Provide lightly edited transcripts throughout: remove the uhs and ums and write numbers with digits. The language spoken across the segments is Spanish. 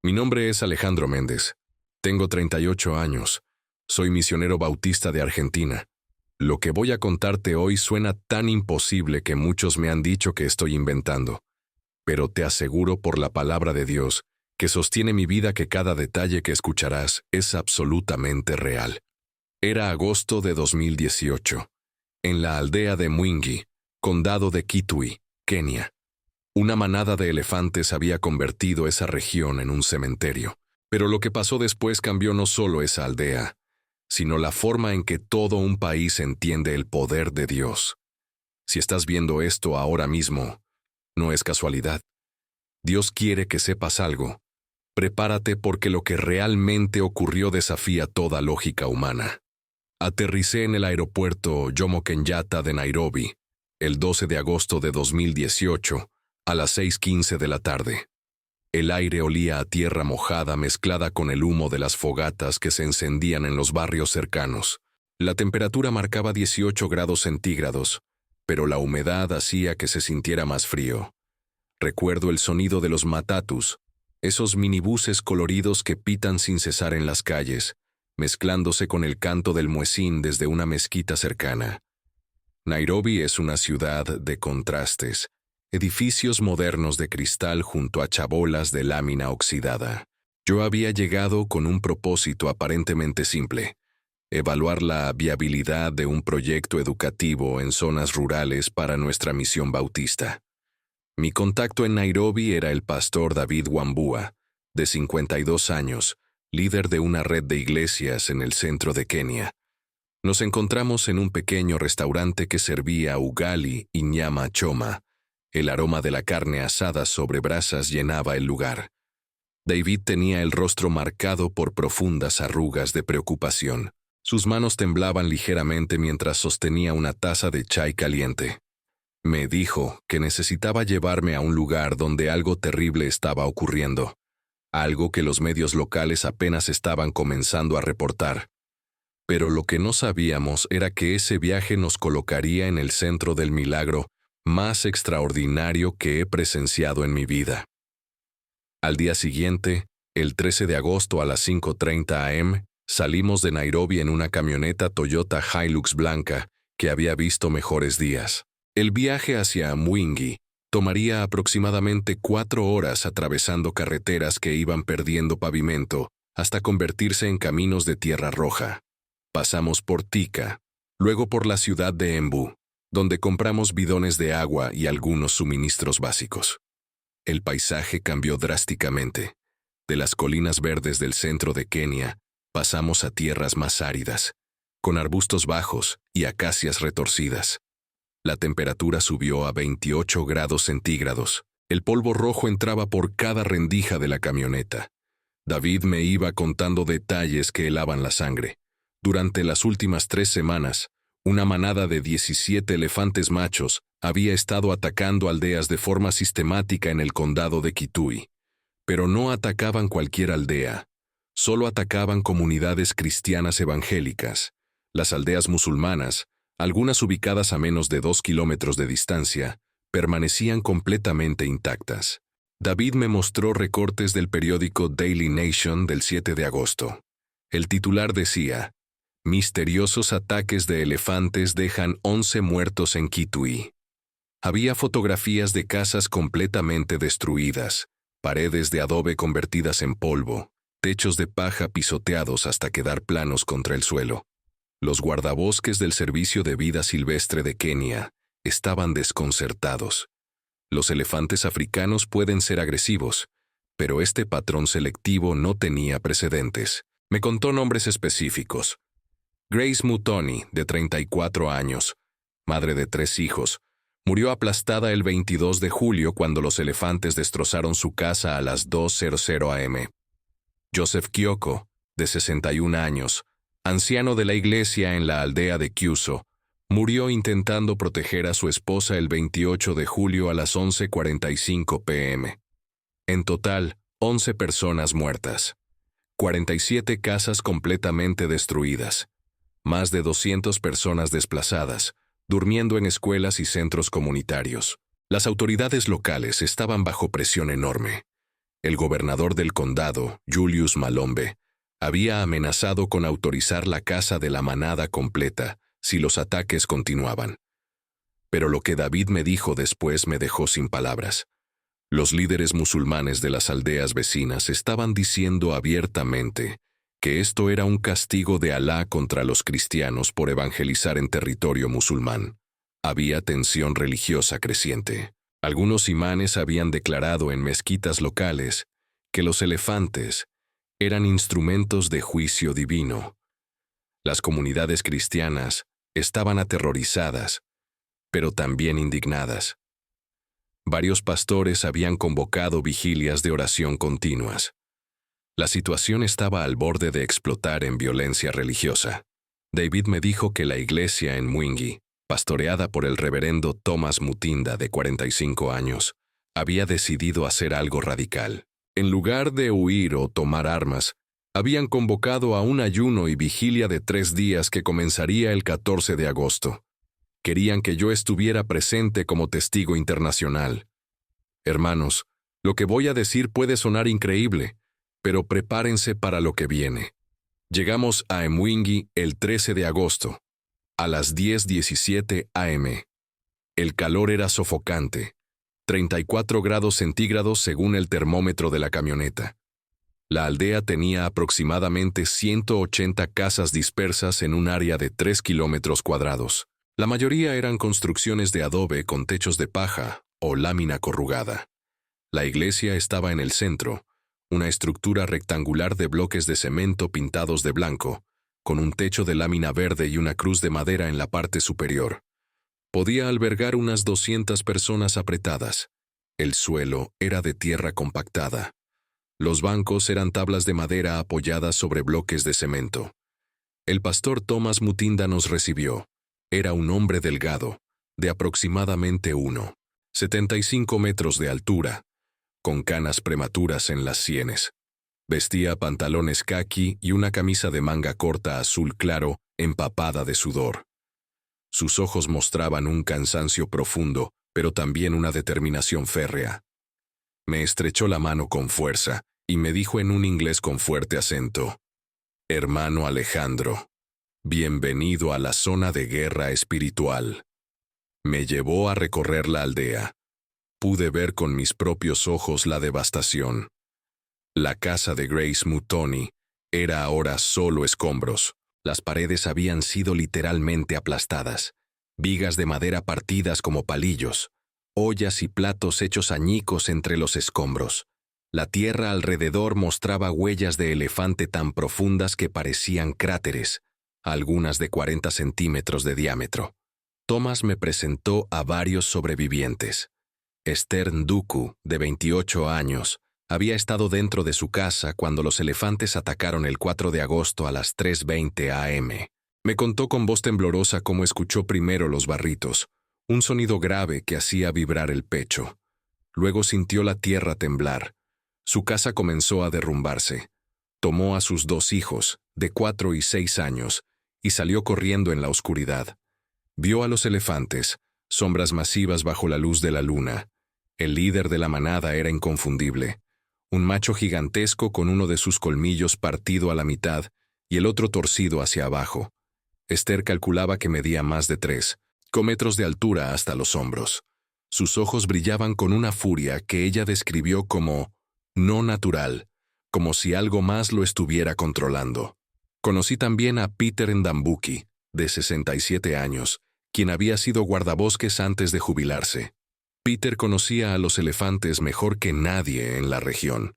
Mi nombre es Alejandro Méndez. Tengo 38 años. Soy misionero bautista de Argentina. Lo que voy a contarte hoy suena tan imposible que muchos me han dicho que estoy inventando. Pero te aseguro por la palabra de Dios, que sostiene mi vida, que cada detalle que escucharás es absolutamente real. Era agosto de 2018, en la aldea de Mwingi, condado de Kitui, Kenia. Una manada de elefantes había convertido esa región en un cementerio. Pero lo que pasó después cambió no solo esa aldea, sino la forma en que todo un país entiende el poder de Dios. Si estás viendo esto ahora mismo, no es casualidad. Dios quiere que sepas algo. Prepárate, porque lo que realmente ocurrió desafía toda lógica humana. Aterricé en el aeropuerto Jomo Kenyatta de Nairobi, el 12 de agosto de 2018, a las 6:15 de la tarde. El aire olía a tierra mojada mezclada con el humo de las fogatas que se encendían en los barrios cercanos. La temperatura marcaba 18 grados centígrados, pero la humedad hacía que se sintiera más frío. Recuerdo el sonido de los matatus, esos minibuses coloridos que pitan sin cesar en las calles, mezclándose con el canto del muezín desde una mezquita cercana. Nairobi es una ciudad de contrastes. Edificios modernos de cristal junto a chabolas de lámina oxidada. Yo había llegado con un propósito aparentemente simple: evaluar la viabilidad de un proyecto educativo en zonas rurales para nuestra misión bautista. Mi contacto en Nairobi era el pastor David Wambua, de 52 años, líder de una red de iglesias en el centro de Kenia. Nos encontramos en un pequeño restaurante que servía ugali y nyama choma. El aroma de la carne asada sobre brasas llenaba el lugar. David tenía el rostro marcado por profundas arrugas de preocupación. Sus manos temblaban ligeramente mientras sostenía una taza de chai caliente. Me dijo que necesitaba llevarme a un lugar donde algo terrible estaba ocurriendo, algo que los medios locales apenas estaban comenzando a reportar. Pero lo que no sabíamos era que ese viaje nos colocaría en el centro del milagro más extraordinario que he presenciado en mi vida. Al día siguiente, el 13 de agosto a las 5:30 am, salimos de Nairobi en una camioneta Toyota Hilux blanca que había visto mejores días. El viaje hacia Mwingi tomaría aproximadamente 4 horas atravesando carreteras que iban perdiendo pavimento hasta convertirse en caminos de tierra roja. Pasamos por Thika, luego por la ciudad de Embu, donde compramos bidones de agua y algunos suministros básicos. El paisaje cambió drásticamente. De las colinas verdes del centro de Kenia, pasamos a tierras más áridas, con arbustos bajos y acacias retorcidas. La temperatura subió a 28 grados centígrados. El polvo rojo entraba por cada rendija de la camioneta. David me iba contando detalles que helaban la sangre. Durante las últimas 3 semanas, una manada de 17 elefantes machos había estado atacando aldeas de forma sistemática en el condado de Kitui. Pero no atacaban cualquier aldea, solo atacaban comunidades cristianas evangélicas. Las aldeas musulmanas, algunas ubicadas a menos de 2 kilómetros de distancia, permanecían completamente intactas. David me mostró recortes del periódico Daily Nation del 7 de agosto. El titular decía: misteriosos ataques de elefantes dejan 11 muertos en Kitui. Había fotografías de casas completamente destruidas, paredes de adobe convertidas en polvo, techos de paja pisoteados hasta quedar planos contra el suelo. Los guardabosques del Servicio de Vida Silvestre de Kenia estaban desconcertados. Los elefantes africanos pueden ser agresivos, pero este patrón selectivo no tenía precedentes. Me contó nombres específicos. Grace Muthoni, de 34 años, madre de 3 hijos, murió aplastada el 22 de julio cuando los elefantes destrozaron su casa a las 2:00 am. Joseph Kioko, de 61 años, anciano de la iglesia en la aldea de Kyuso, murió intentando proteger a su esposa el 28 de julio a las 11:45 pm. En total, 11 personas muertas. 47 casas completamente destruidas. Más de 200 personas desplazadas, durmiendo en escuelas y centros comunitarios. Las autoridades locales estaban bajo presión enorme. El gobernador del condado, Julius Malombe, había amenazado con autorizar la caza de la manada completa si los ataques continuaban. Pero lo que David me dijo después me dejó sin palabras. Los líderes musulmanes de las aldeas vecinas estaban diciendo abiertamente que esto era un castigo de Alá contra los cristianos por evangelizar en territorio musulmán. Había tensión religiosa creciente. Algunos imanes habían declarado en mezquitas locales que los elefantes eran instrumentos de juicio divino. Las comunidades cristianas estaban aterrorizadas, pero también indignadas. Varios pastores habían convocado vigilias de oración continuas. La situación estaba al borde de explotar en violencia religiosa. David me dijo que la iglesia en Mwingi, pastoreada por el reverendo Thomas Mutinda, de 45 años, había decidido hacer algo radical. En lugar de huir o tomar armas, habían convocado a un ayuno y vigilia de 3 días que comenzaría el 14 de agosto. Querían que yo estuviera presente como testigo internacional. Hermanos, lo que voy a decir puede sonar increíble, pero prepárense para lo que viene. Llegamos a Mwingi el 13 de agosto, a las 10:17 am. El calor era sofocante, 34 grados centígrados según el termómetro de la camioneta. La aldea tenía aproximadamente 180 casas dispersas en un área de 3 kilómetros cuadrados. La mayoría eran construcciones de adobe con techos de paja o lámina corrugada. La iglesia estaba en el centro, una estructura rectangular de bloques de cemento pintados de blanco, con un techo de lámina verde y una cruz de madera en la parte superior. Podía albergar unas 200 personas apretadas. El suelo era de tierra compactada. Los bancos eran tablas de madera apoyadas sobre bloques de cemento. El pastor Thomas Mutinda nos recibió. Era un hombre delgado, de aproximadamente 1,75 metros de altura, con canas prematuras en las sienes. Vestía pantalones caqui y una camisa de manga corta azul claro, empapada de sudor. Sus ojos mostraban un cansancio profundo, pero también una determinación férrea. Me estrechó la mano con fuerza y me dijo en un inglés con fuerte acento: «Hermano Alejandro, bienvenido a la zona de guerra espiritual». Me llevó a recorrer la aldea. Pude ver con mis propios ojos la devastación. La casa de Grace Mutoni era ahora solo escombros. Las paredes habían sido literalmente aplastadas, vigas de madera partidas como palillos, ollas y platos hechos añicos entre los escombros. La tierra alrededor mostraba huellas de elefante tan profundas que parecían cráteres, algunas de 40 centímetros de diámetro. Thomas me presentó a varios sobrevivientes. Esther Nduku, de 28 años, había estado dentro de su casa cuando los elefantes atacaron el 4 de agosto a las 3:20 am. Me contó con voz temblorosa cómo escuchó primero los barritos, un sonido grave que hacía vibrar el pecho. Luego sintió la tierra temblar. Su casa comenzó a derrumbarse. Tomó a sus 2 hijos, de 4 y 6 años, y salió corriendo en la oscuridad. Vio a los elefantes, sombras masivas bajo la luz de la luna. El líder de la manada era inconfundible. Un macho gigantesco con uno de sus colmillos partido a la mitad y el otro torcido hacia abajo. Esther calculaba que medía más de 3 metros de altura hasta los hombros. Sus ojos brillaban con una furia que ella describió como no natural, como si algo más lo estuviera controlando. Conocí también a Peter Ndambuki, de 67 años, quien había sido guardabosques antes de jubilarse. Peter conocía a los elefantes mejor que nadie en la región.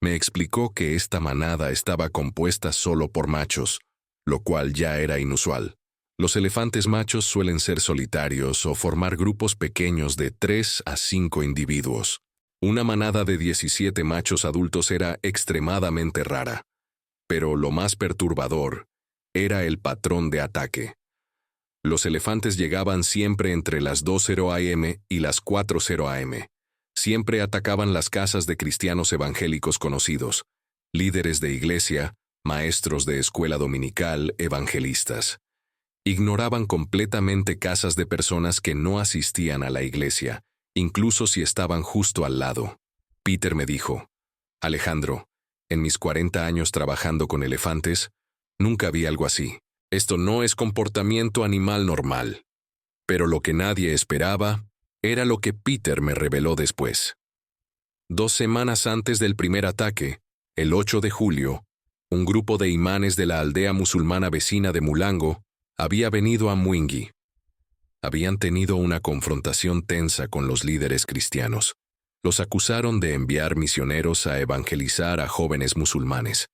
Me explicó que esta manada estaba compuesta solo por machos, lo cual ya era inusual. Los elefantes machos suelen ser solitarios o formar grupos pequeños de 3 a 5 individuos. Una manada de 17 machos adultos era extremadamente rara. Pero lo más perturbador era el patrón de ataque. Los elefantes llegaban siempre entre las 2:00 am y las 4:00 am. Siempre atacaban las casas de cristianos evangélicos conocidos, líderes de iglesia, maestros de escuela dominical, evangelistas. Ignoraban completamente casas de personas que no asistían a la iglesia, incluso si estaban justo al lado. Peter me dijo: Alejandro, en mis 40 años trabajando con elefantes, nunca vi algo así. Esto no es comportamiento animal normal. Pero lo que nadie esperaba era lo que Peter me reveló después. 2 semanas antes del primer ataque, el 8 de julio, un grupo de imanes de la aldea musulmana vecina de Mulango había venido a Mwingi. Habían tenido una confrontación tensa con los líderes cristianos. Los acusaron de enviar misioneros a evangelizar a jóvenes musulmanes.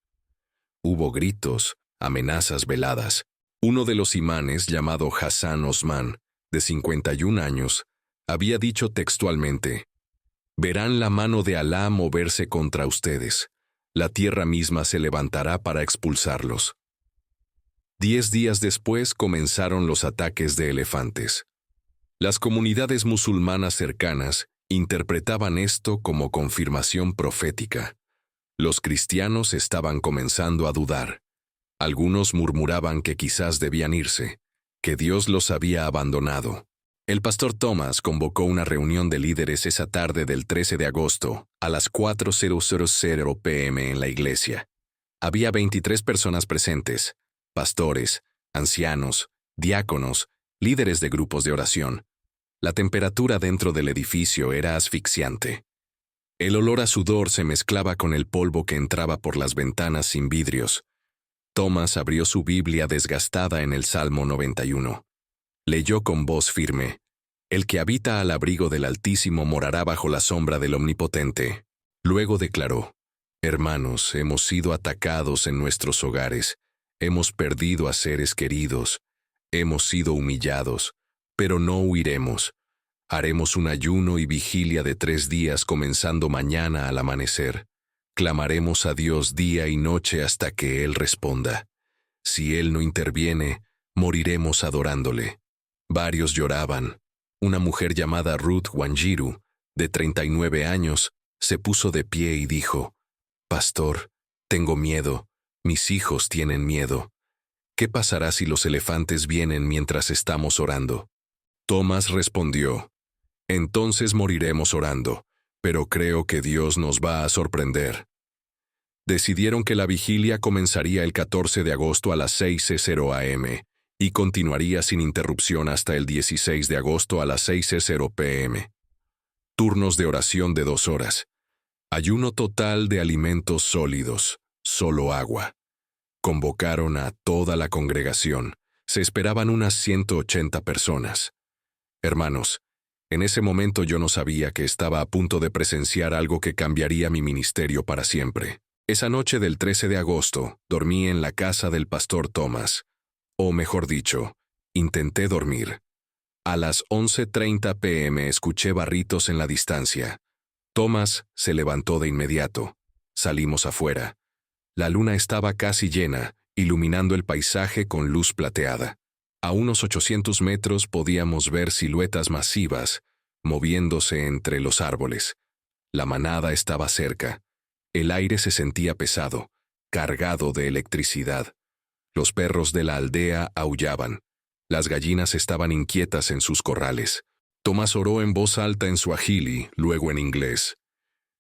Hubo gritos, amenazas veladas. Uno de los imanes, llamado Hassan Osman, de 51 años, había dicho textualmente: «Verán la mano de Alá moverse contra ustedes. La tierra misma se levantará para expulsarlos». 10 días después comenzaron los ataques de elefantes. Las comunidades musulmanas cercanas interpretaban esto como confirmación profética. Los cristianos estaban comenzando a dudar. Algunos murmuraban que quizás debían irse, que Dios los había abandonado. El pastor Thomas convocó una reunión de líderes esa tarde del 13 de agosto a las 4:00 p.m. en la iglesia. Había 23 personas presentes: pastores, ancianos, diáconos, líderes de grupos de oración. La temperatura dentro del edificio era asfixiante. El olor a sudor se mezclaba con el polvo que entraba por las ventanas sin vidrios. Thomas abrió su Biblia desgastada en el Salmo 91. Leyó con voz firme: «El que habita al abrigo del Altísimo morará bajo la sombra del Omnipotente». Luego declaró: «Hermanos, hemos sido atacados en nuestros hogares, hemos perdido a seres queridos, hemos sido humillados, pero no huiremos. Haremos un ayuno y vigilia de 3 días comenzando mañana al amanecer. Clamaremos a Dios día y noche hasta que Él responda. Si Él no interviene, moriremos adorándole». Varios lloraban. Una mujer llamada Ruth Wanjiru, de 39 años, se puso de pie y dijo: «Pastor, tengo miedo, mis hijos tienen miedo. ¿Qué pasará si los elefantes vienen mientras estamos orando?». Thomas respondió: «Entonces moriremos orando, pero creo que Dios nos va a sorprender». Decidieron que la vigilia comenzaría el 14 de agosto a las 6:00 a.m. y continuaría sin interrupción hasta el 16 de agosto a las 6:00 p.m. Turnos de oración de 2 horas. Ayuno total de alimentos sólidos, solo agua. Convocaron a toda la congregación. Se esperaban unas 180 personas. Hermanos, en ese momento yo no sabía que estaba a punto de presenciar algo que cambiaría mi ministerio para siempre. Esa noche del 13 de agosto, dormí en la casa del pastor Thomas. O mejor dicho, intenté dormir. A las 11:30 p.m. escuché barritos en la distancia. Thomas se levantó de inmediato. Salimos afuera. La luna estaba casi llena, iluminando el paisaje con luz plateada. A unos 800 metros podíamos ver siluetas masivas, moviéndose entre los árboles. La manada estaba cerca. El aire se sentía pesado, cargado de electricidad. Los perros de la aldea aullaban. Las gallinas estaban inquietas en sus corrales. Tomás oró en voz alta en suajili, luego en inglés.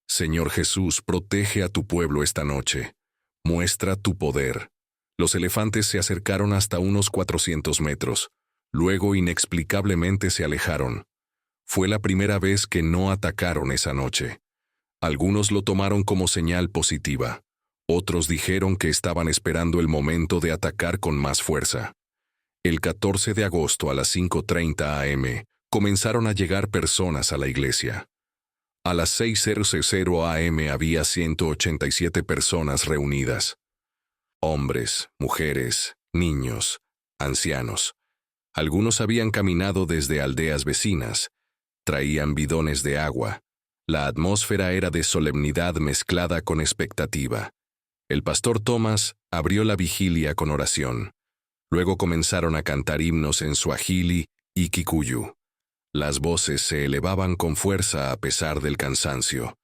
«Señor Jesús, protege a tu pueblo esta noche. Muestra tu poder». Los elefantes se acercaron hasta unos 400 metros. Luego inexplicablemente se alejaron. Fue la primera vez que no atacaron esa noche. Algunos lo tomaron como señal positiva. Otros dijeron que estaban esperando el momento de atacar con más fuerza. El 14 de agosto a las 5:30 a.m. comenzaron a llegar personas a la iglesia. A las 6:00 a.m. había 187 personas reunidas. Hombres, mujeres, niños, ancianos. Algunos habían caminado desde aldeas vecinas. Traían bidones de agua. La atmósfera era de solemnidad mezclada con expectativa. El pastor Thomas abrió la vigilia con oración. Luego comenzaron a cantar himnos en suajili y kikuyu. Las voces se elevaban con fuerza a pesar del cansancio.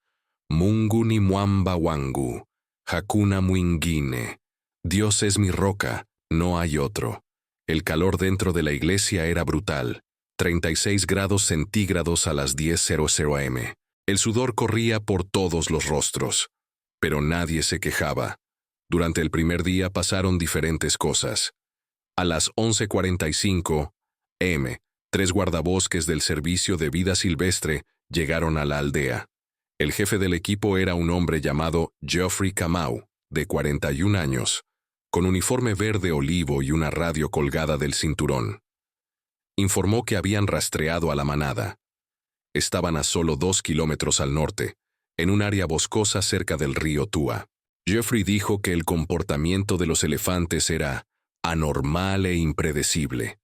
Mungu ni mwamba wangu, hakuna mwingine. Dios es mi roca, no hay otro. El calor dentro de la iglesia era brutal. 36 grados centígrados a las 10:00 am. El sudor corría por todos los rostros. pero nadie se quejaba. Durante el primer día pasaron diferentes cosas. A las 11:45 am, 3 guardabosques del Servicio de Vida Silvestre llegaron a la aldea. El jefe del equipo era un hombre llamado Geoffrey Kamau, de 41 años, con uniforme verde olivo y una radio colgada del cinturón. Informó que habían rastreado a la manada. Estaban a solo 2 kilómetros al norte, en un área boscosa cerca del río Tua. Geoffrey dijo que el comportamiento de los elefantes era anormal e impredecible.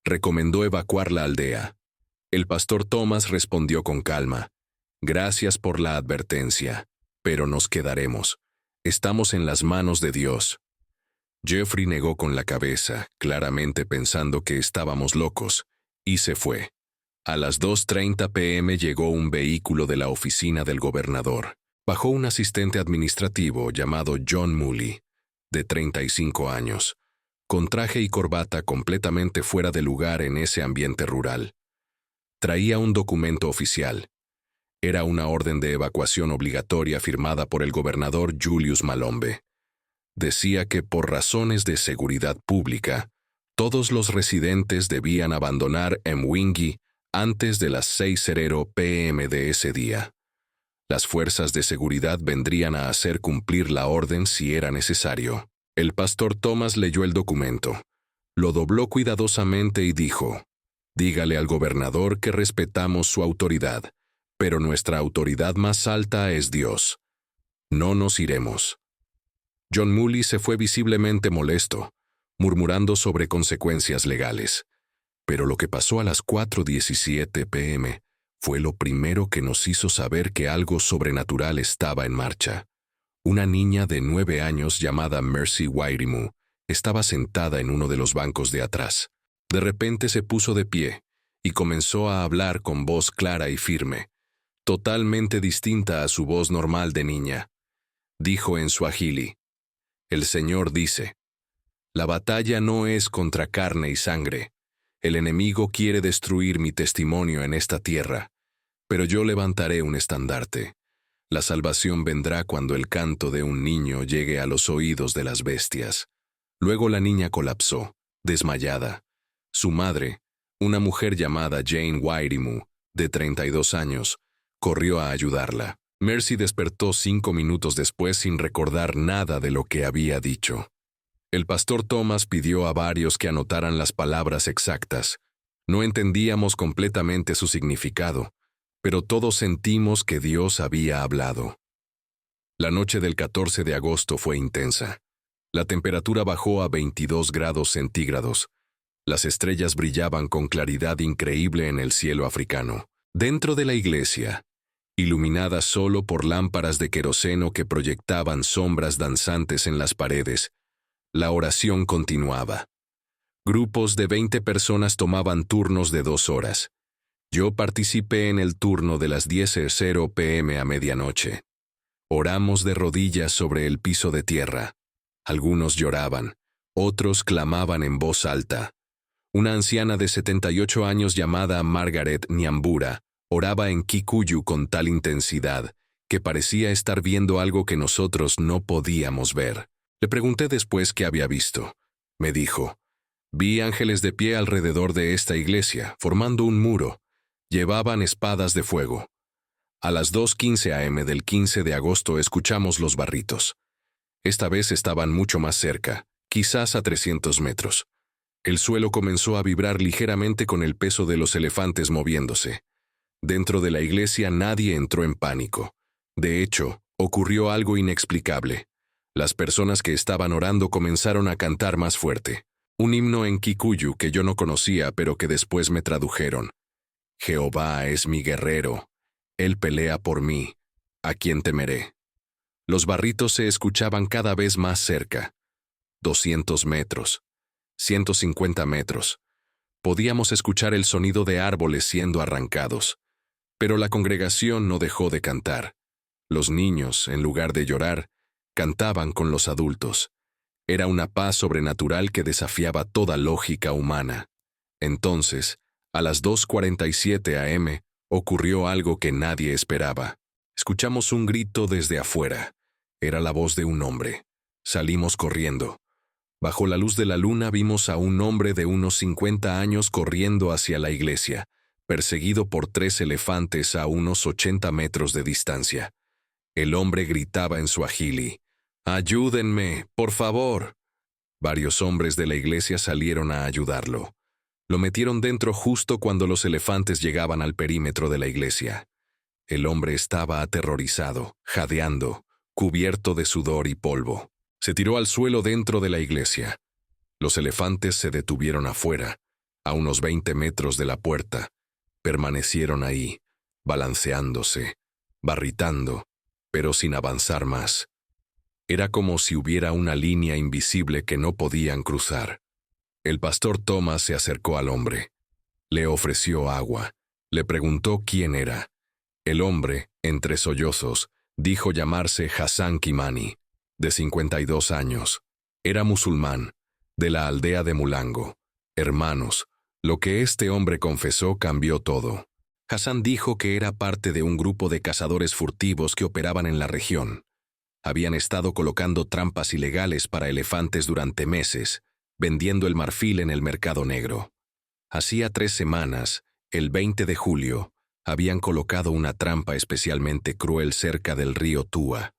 Recomendó evacuar la aldea. El pastor Thomas respondió con calma: «Gracias por la advertencia, pero nos quedaremos. Estamos en las manos de Dios». Geoffrey negó con la cabeza, claramente pensando que estábamos locos, y se fue. A las 2:30 p.m. llegó un vehículo de la oficina del gobernador. Bajó un asistente administrativo llamado John Mooley, de 35 años, con traje y corbata completamente fuera de lugar en ese ambiente rural. Traía un documento oficial. Era una orden de evacuación obligatoria firmada por el gobernador Julius Malombe. Decía que por razones de seguridad pública, todos los residentes debían abandonar Mwingi antes de las 6:00 p.m. de ese día. Las fuerzas de seguridad vendrían a hacer cumplir la orden si era necesario. El pastor Thomas leyó el documento, lo dobló cuidadosamente y dijo: «Dígale al gobernador que respetamos su autoridad, pero nuestra autoridad más alta es Dios. No nos iremos». John Mooley se fue visiblemente molesto, murmurando sobre consecuencias legales. Pero lo que pasó a las 4:17 p.m. fue lo primero que nos hizo saber que algo sobrenatural estaba en marcha. Una niña de 9 años llamada Mercy Wairimu estaba sentada en uno de los bancos de atrás. De repente se puso de pie y comenzó a hablar con voz clara y firme, totalmente distinta a su voz normal de niña. Dijo en suajili: «El Señor dice, la batalla no es contra carne y sangre. El enemigo quiere destruir mi testimonio en esta tierra, pero yo levantaré un estandarte. La salvación vendrá cuando el canto de un niño llegue a los oídos de las bestias». Luego la niña colapsó, desmayada. Su madre, una mujer llamada Jane Wairimu, de 32 años, corrió a ayudarla. Mercy despertó 5 minutos después sin recordar nada de lo que había dicho. El pastor Thomas pidió a varios que anotaran las palabras exactas. No entendíamos completamente su significado, pero todos sentimos que Dios había hablado. La noche del 14 de agosto fue intensa. La temperatura bajó a 22 grados centígrados. Las estrellas brillaban con claridad increíble en el cielo africano. Dentro de la iglesia, iluminada solo por lámparas de queroseno que proyectaban sombras danzantes en las paredes, la oración continuaba. Grupos de 20 personas tomaban turnos de 2 horas. Yo participé en el turno de las 10:00 p.m. a medianoche. Oramos de rodillas sobre el piso de tierra. Algunos lloraban, otros clamaban en voz alta. Una anciana de 78 años llamada Margaret Nyambura oraba en Kikuyu con tal intensidad que parecía estar viendo algo que nosotros no podíamos ver. Le pregunté después qué había visto. Me dijo: «Vi ángeles de pie alrededor de esta iglesia, formando un muro. Llevaban espadas de fuego». A las 2:15 am del 15 de agosto escuchamos los barritos. Esta vez estaban mucho más cerca, quizás a 300 metros. El suelo comenzó a vibrar ligeramente con el peso de los elefantes moviéndose. Dentro de la iglesia nadie entró en pánico. De hecho, ocurrió algo inexplicable. Las personas que estaban orando comenzaron a cantar más fuerte. Un himno en Kikuyu que yo no conocía pero que después me tradujeron. «Jehová es mi guerrero. Él pelea por mí. ¿A quién temeré?». Los barritos se escuchaban cada vez más cerca. 200 metros. 150 metros. Podíamos escuchar el sonido de árboles siendo arrancados. Pero la congregación no dejó de cantar. Los niños, en lugar de llorar, cantaban con los adultos. Era una paz sobrenatural que desafiaba toda lógica humana. Entonces, a las 2:47 am, ocurrió algo que nadie esperaba. Escuchamos un grito desde afuera. Era la voz de un hombre. Salimos corriendo. Bajo la luz de la luna vimos a un hombre de unos 50 años corriendo hacia la iglesia, perseguido por 3 elefantes a unos 80 metros de distancia. El hombre gritaba en suajili: «¡Ayúdenme, por favor!». Varios hombres de la iglesia salieron a ayudarlo. Lo metieron dentro justo cuando los elefantes llegaban al perímetro de la iglesia. El hombre estaba aterrorizado, jadeando, cubierto de sudor y polvo. Se tiró al suelo dentro de la iglesia. Los elefantes se detuvieron afuera, a unos 20 metros de la puerta. Permanecieron ahí, balanceándose, barritando, pero sin avanzar más. Era como si hubiera una línea invisible que no podían cruzar. El pastor Thomas se acercó al hombre. Le ofreció agua. Le preguntó quién era. El hombre, entre sollozos, dijo llamarse Hassan Kimani, de 52 años. Era musulmán, de la aldea de Mulango. Hermanos, lo que este hombre confesó cambió todo. Hassan dijo que era parte de un grupo de cazadores furtivos que operaban en la región. Habían estado colocando trampas ilegales para elefantes durante meses, vendiendo el marfil en el mercado negro. Hacía 3 semanas, el 20 de julio, habían colocado una trampa especialmente cruel cerca del río Túa.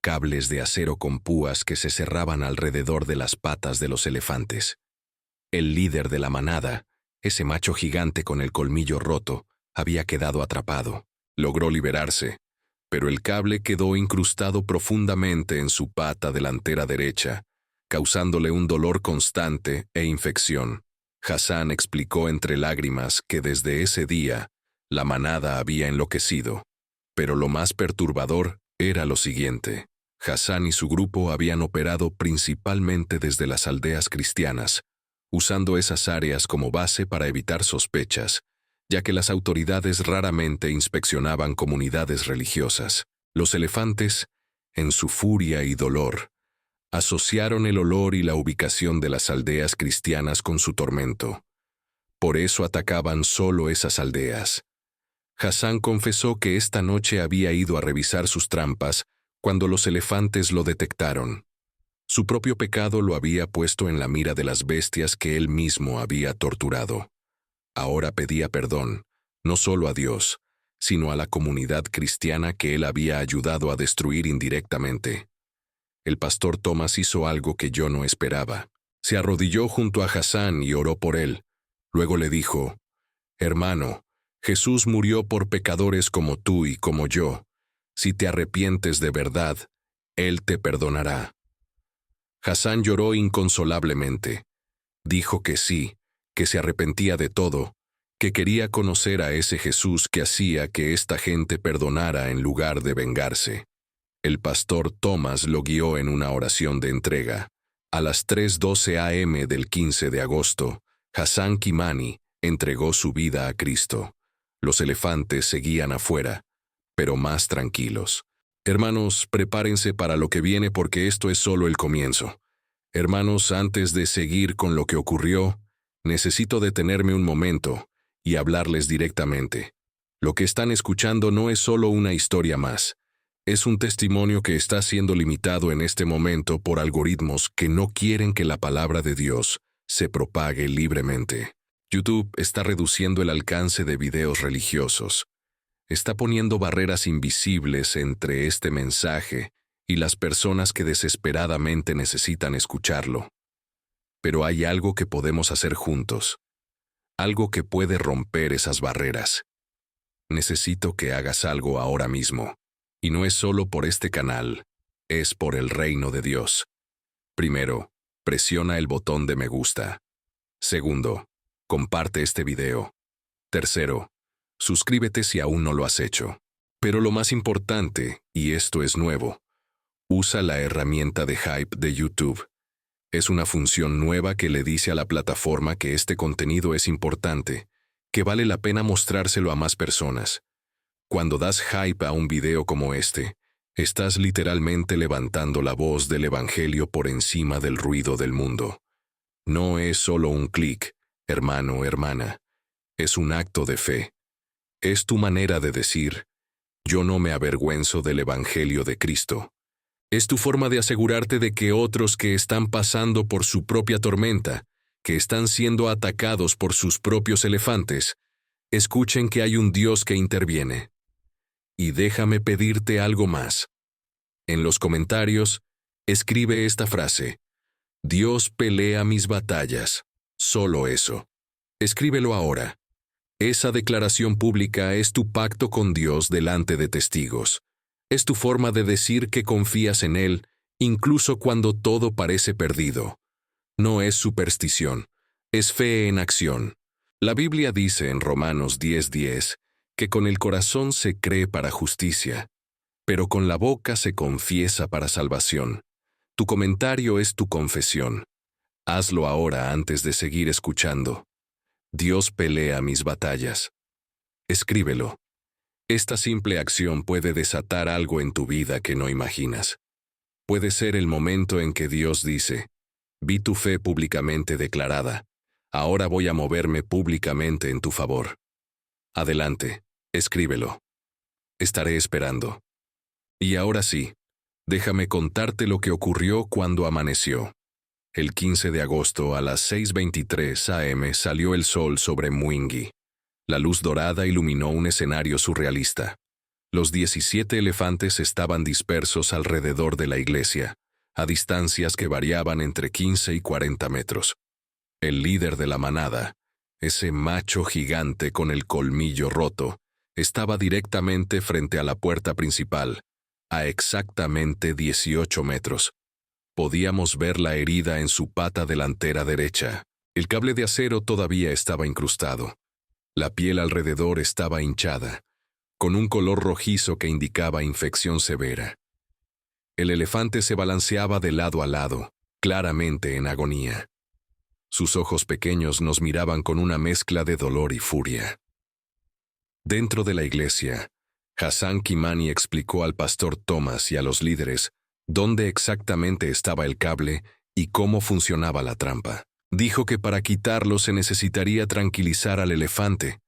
Cables de acero con púas que se cerraban alrededor de las patas de los elefantes. El líder de la manada, ese macho gigante con el colmillo roto, había quedado atrapado. Logró liberarse, pero el cable quedó incrustado profundamente en su pata delantera derecha, causándole un dolor constante e infección. Hassan explicó entre lágrimas que desde ese día la manada había enloquecido. Pero lo más perturbador era lo siguiente. Hassan y su grupo habían operado principalmente desde las aldeas cristianas, usando esas áreas como base para evitar sospechas, ya que las autoridades raramente inspeccionaban comunidades religiosas. Los elefantes, en su furia y dolor, asociaron el olor y la ubicación de las aldeas cristianas con su tormento. Por eso atacaban solo esas aldeas. Hassan confesó que esta noche había ido a revisar sus trampas cuando los elefantes lo detectaron. Su propio pecado lo había puesto en la mira de las bestias que él mismo había torturado. Ahora pedía perdón, no solo a Dios, sino a la comunidad cristiana que él había ayudado a destruir indirectamente. El pastor Thomas hizo algo que yo no esperaba. Se arrodilló junto a Hassan y oró por él. Luego le dijo: «Hermano, Jesús murió por pecadores como tú y como yo. Si te arrepientes de verdad, Él te perdonará». Hassan lloró inconsolablemente. Dijo que sí, que se arrepentía de todo, que quería conocer a ese Jesús que hacía que esta gente perdonara en lugar de vengarse. El pastor Thomas lo guió en una oración de entrega. A las 3:12 a.m. del 15 de agosto, Hassan Kimani entregó su vida a Cristo. Los elefantes seguían afuera, pero más tranquilos. Hermanos, prepárense para lo que viene porque esto es solo el comienzo. Hermanos, antes de seguir con lo que ocurrió, necesito detenerme un momento y hablarles directamente. Lo que están escuchando no es solo una historia más. Es un testimonio que está siendo limitado en este momento por algoritmos que no quieren que la palabra de Dios se propague libremente. YouTube está reduciendo el alcance de videos religiosos. Está poniendo barreras invisibles entre este mensaje y las personas que desesperadamente necesitan escucharlo. Pero hay algo que podemos hacer juntos. Algo que puede romper esas barreras. Necesito que hagas algo ahora mismo. Y no es solo por este canal, es por el reino de Dios. Primero, presiona el botón de me gusta. Segundo, comparte este video. Tercero, suscríbete si aún no lo has hecho. Pero lo más importante, y esto es nuevo, usa la herramienta de Hype de YouTube. Es una función nueva que le dice a la plataforma que este contenido es importante, que vale la pena mostrárselo a más personas. Cuando das hype a un video como este, estás literalmente levantando la voz del Evangelio por encima del ruido del mundo. No es solo un clic, hermano o hermana. Es un acto de fe. Es tu manera de decir: yo no me avergüenzo del Evangelio de Cristo. Es tu forma de asegurarte de que otros que están pasando por su propia tormenta, que están siendo atacados por sus propios elefantes, escuchen que hay un Dios que interviene. Y déjame pedirte algo más. En los comentarios, escribe esta frase: Dios pelea mis batallas. Solo eso. Escríbelo ahora. Esa declaración pública es tu pacto con Dios delante de testigos. Es tu forma de decir que confías en Él, incluso cuando todo parece perdido. No es superstición, es fe en acción. La Biblia dice en Romanos 10:10 que con el corazón se cree para justicia, pero con la boca se confiesa para salvación. Tu comentario es tu confesión. Hazlo ahora antes de seguir escuchando. Dios pelea mis batallas. Escríbelo. Esta simple acción puede desatar algo en tu vida que no imaginas. Puede ser el momento en que Dios dice: vi tu fe públicamente declarada. Ahora voy a moverme públicamente en tu favor. Adelante, escríbelo. Estaré esperando. Y ahora sí, déjame contarte lo que ocurrió cuando amaneció. El 15 de agosto a las 6:23 am salió el sol sobre Mwingi. La luz dorada iluminó un escenario surrealista. Los 17 elefantes estaban dispersos alrededor de la iglesia, a distancias que variaban entre 15 y 40 metros. El líder de la manada, ese macho gigante con el colmillo roto, estaba directamente frente a la puerta principal, a exactamente 18 metros. Podíamos ver la herida en su pata delantera derecha. El cable de acero todavía estaba incrustado. La piel alrededor estaba hinchada, con un color rojizo que indicaba infección severa. El elefante se balanceaba de lado a lado, claramente en agonía. Sus ojos pequeños nos miraban con una mezcla de dolor y furia. Dentro de la iglesia, Hassan Kimani explicó al pastor Thomas y a los líderes dónde exactamente estaba el cable y cómo funcionaba la trampa. Dijo que para quitarlo se necesitaría tranquilizar al elefante,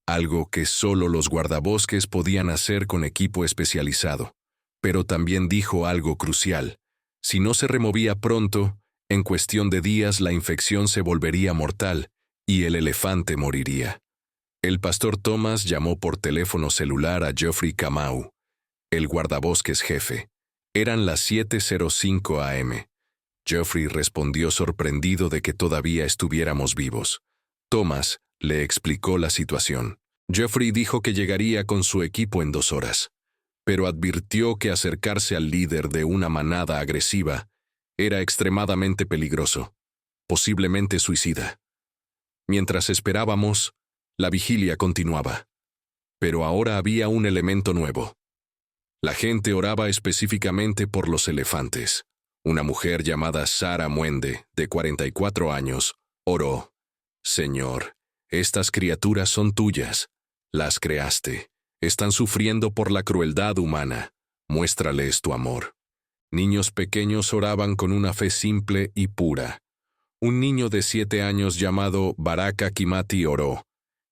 algo que solo los guardabosques podían hacer con equipo especializado. Pero también dijo algo crucial: si no se removía pronto, en cuestión de días la infección se volvería mortal y el elefante moriría. El pastor Thomas llamó por teléfono celular a Geoffrey Kamau, el guardabosques jefe. Eran las 7:05 am. Geoffrey respondió sorprendido de que todavía estuviéramos vivos. Thomas le explicó la situación. Geoffrey dijo que llegaría con su equipo en 2 horas, pero advirtió que acercarse al líder de una manada agresiva era extremadamente peligroso, posiblemente suicida. Mientras esperábamos, la vigilia continuaba. Pero ahora había un elemento nuevo. La gente oraba específicamente por los elefantes. Una mujer llamada Sara Mwende, de 44 años, oró: Señor, estas criaturas son tuyas. Las creaste. Están sufriendo por la crueldad humana. Muéstrales tu amor. Niños pequeños oraban con una fe simple y pura. Un niño de 7 años llamado Baraka Kimati oró: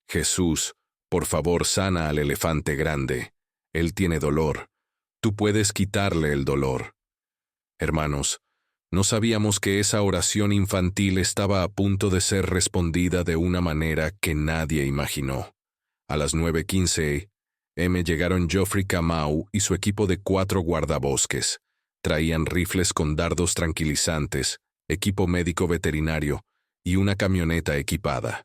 Jesús, por favor sana al elefante grande. Él tiene dolor. Tú puedes quitarle el dolor. Hermanos, no sabíamos que esa oración infantil estaba a punto de ser respondida de una manera que nadie imaginó. A las 9:15 am llegaron Geoffrey Kamau y su equipo de 4 guardabosques. Traían rifles con dardos tranquilizantes, equipo médico veterinario y una camioneta equipada.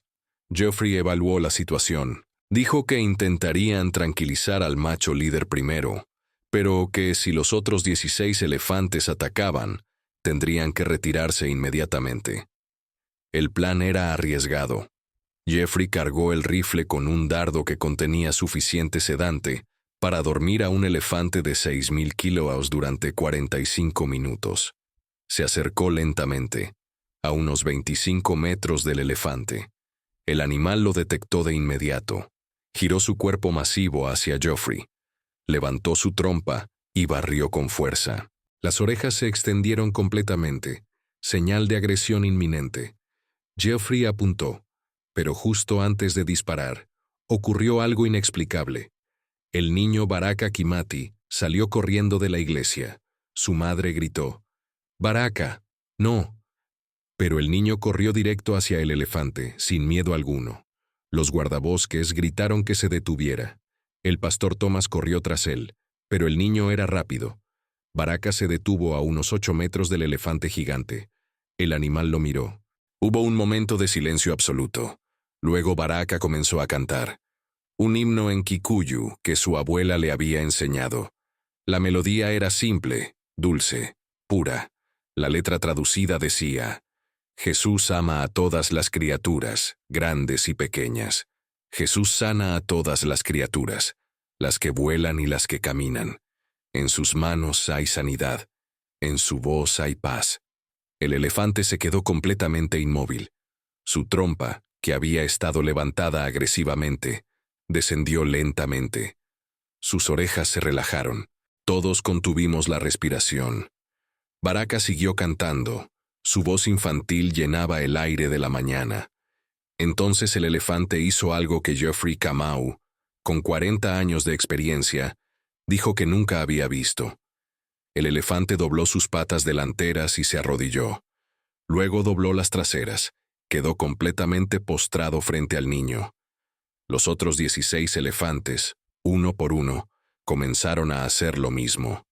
Geoffrey evaluó la situación. Dijo que intentarían tranquilizar al macho líder primero, pero que si los otros 16 elefantes atacaban, tendrían que retirarse inmediatamente. El plan era arriesgado. Geoffrey cargó el rifle con un dardo que contenía suficiente sedante para dormir a un elefante de 6,000 kilos durante 45 minutos. Se acercó lentamente, a unos 25 metros del elefante. El animal lo detectó de inmediato. Giró su cuerpo masivo hacia Geoffrey. Levantó su trompa y barrió con fuerza. Las orejas se extendieron completamente, señal de agresión inminente. Geoffrey apuntó, pero justo antes de disparar, ocurrió algo inexplicable. El niño Baraka Kimati salió corriendo de la iglesia. Su madre gritó, «Baraka, no». Pero el niño corrió directo hacia el elefante, sin miedo alguno. Los guardabosques gritaron que se detuviera. El pastor Thomas corrió tras él, pero el niño era rápido. Baraka se detuvo a unos 8 metros del elefante gigante. El animal lo miró. Hubo un momento de silencio absoluto. Luego Baraka comenzó a cantar. Un himno en Kikuyu que su abuela le había enseñado. La melodía era simple, dulce, pura. La letra traducida decía: Jesús ama a todas las criaturas, grandes y pequeñas. Jesús sana a todas las criaturas, las que vuelan y las que caminan. En sus manos hay sanidad, en su voz hay paz. El elefante se quedó completamente inmóvil. Su trompa, que había estado levantada agresivamente, descendió lentamente. Sus orejas se relajaron. Todos contuvimos la respiración. Baraka siguió cantando. Su voz infantil llenaba el aire de la mañana. Entonces el elefante hizo algo que Geoffrey Kamau, con 40 años de experiencia, dijo que nunca había visto. El elefante dobló sus patas delanteras y se arrodilló. Luego dobló las traseras. Quedó completamente postrado frente al niño. Los otros 16 elefantes, uno por uno, comenzaron a hacer lo mismo.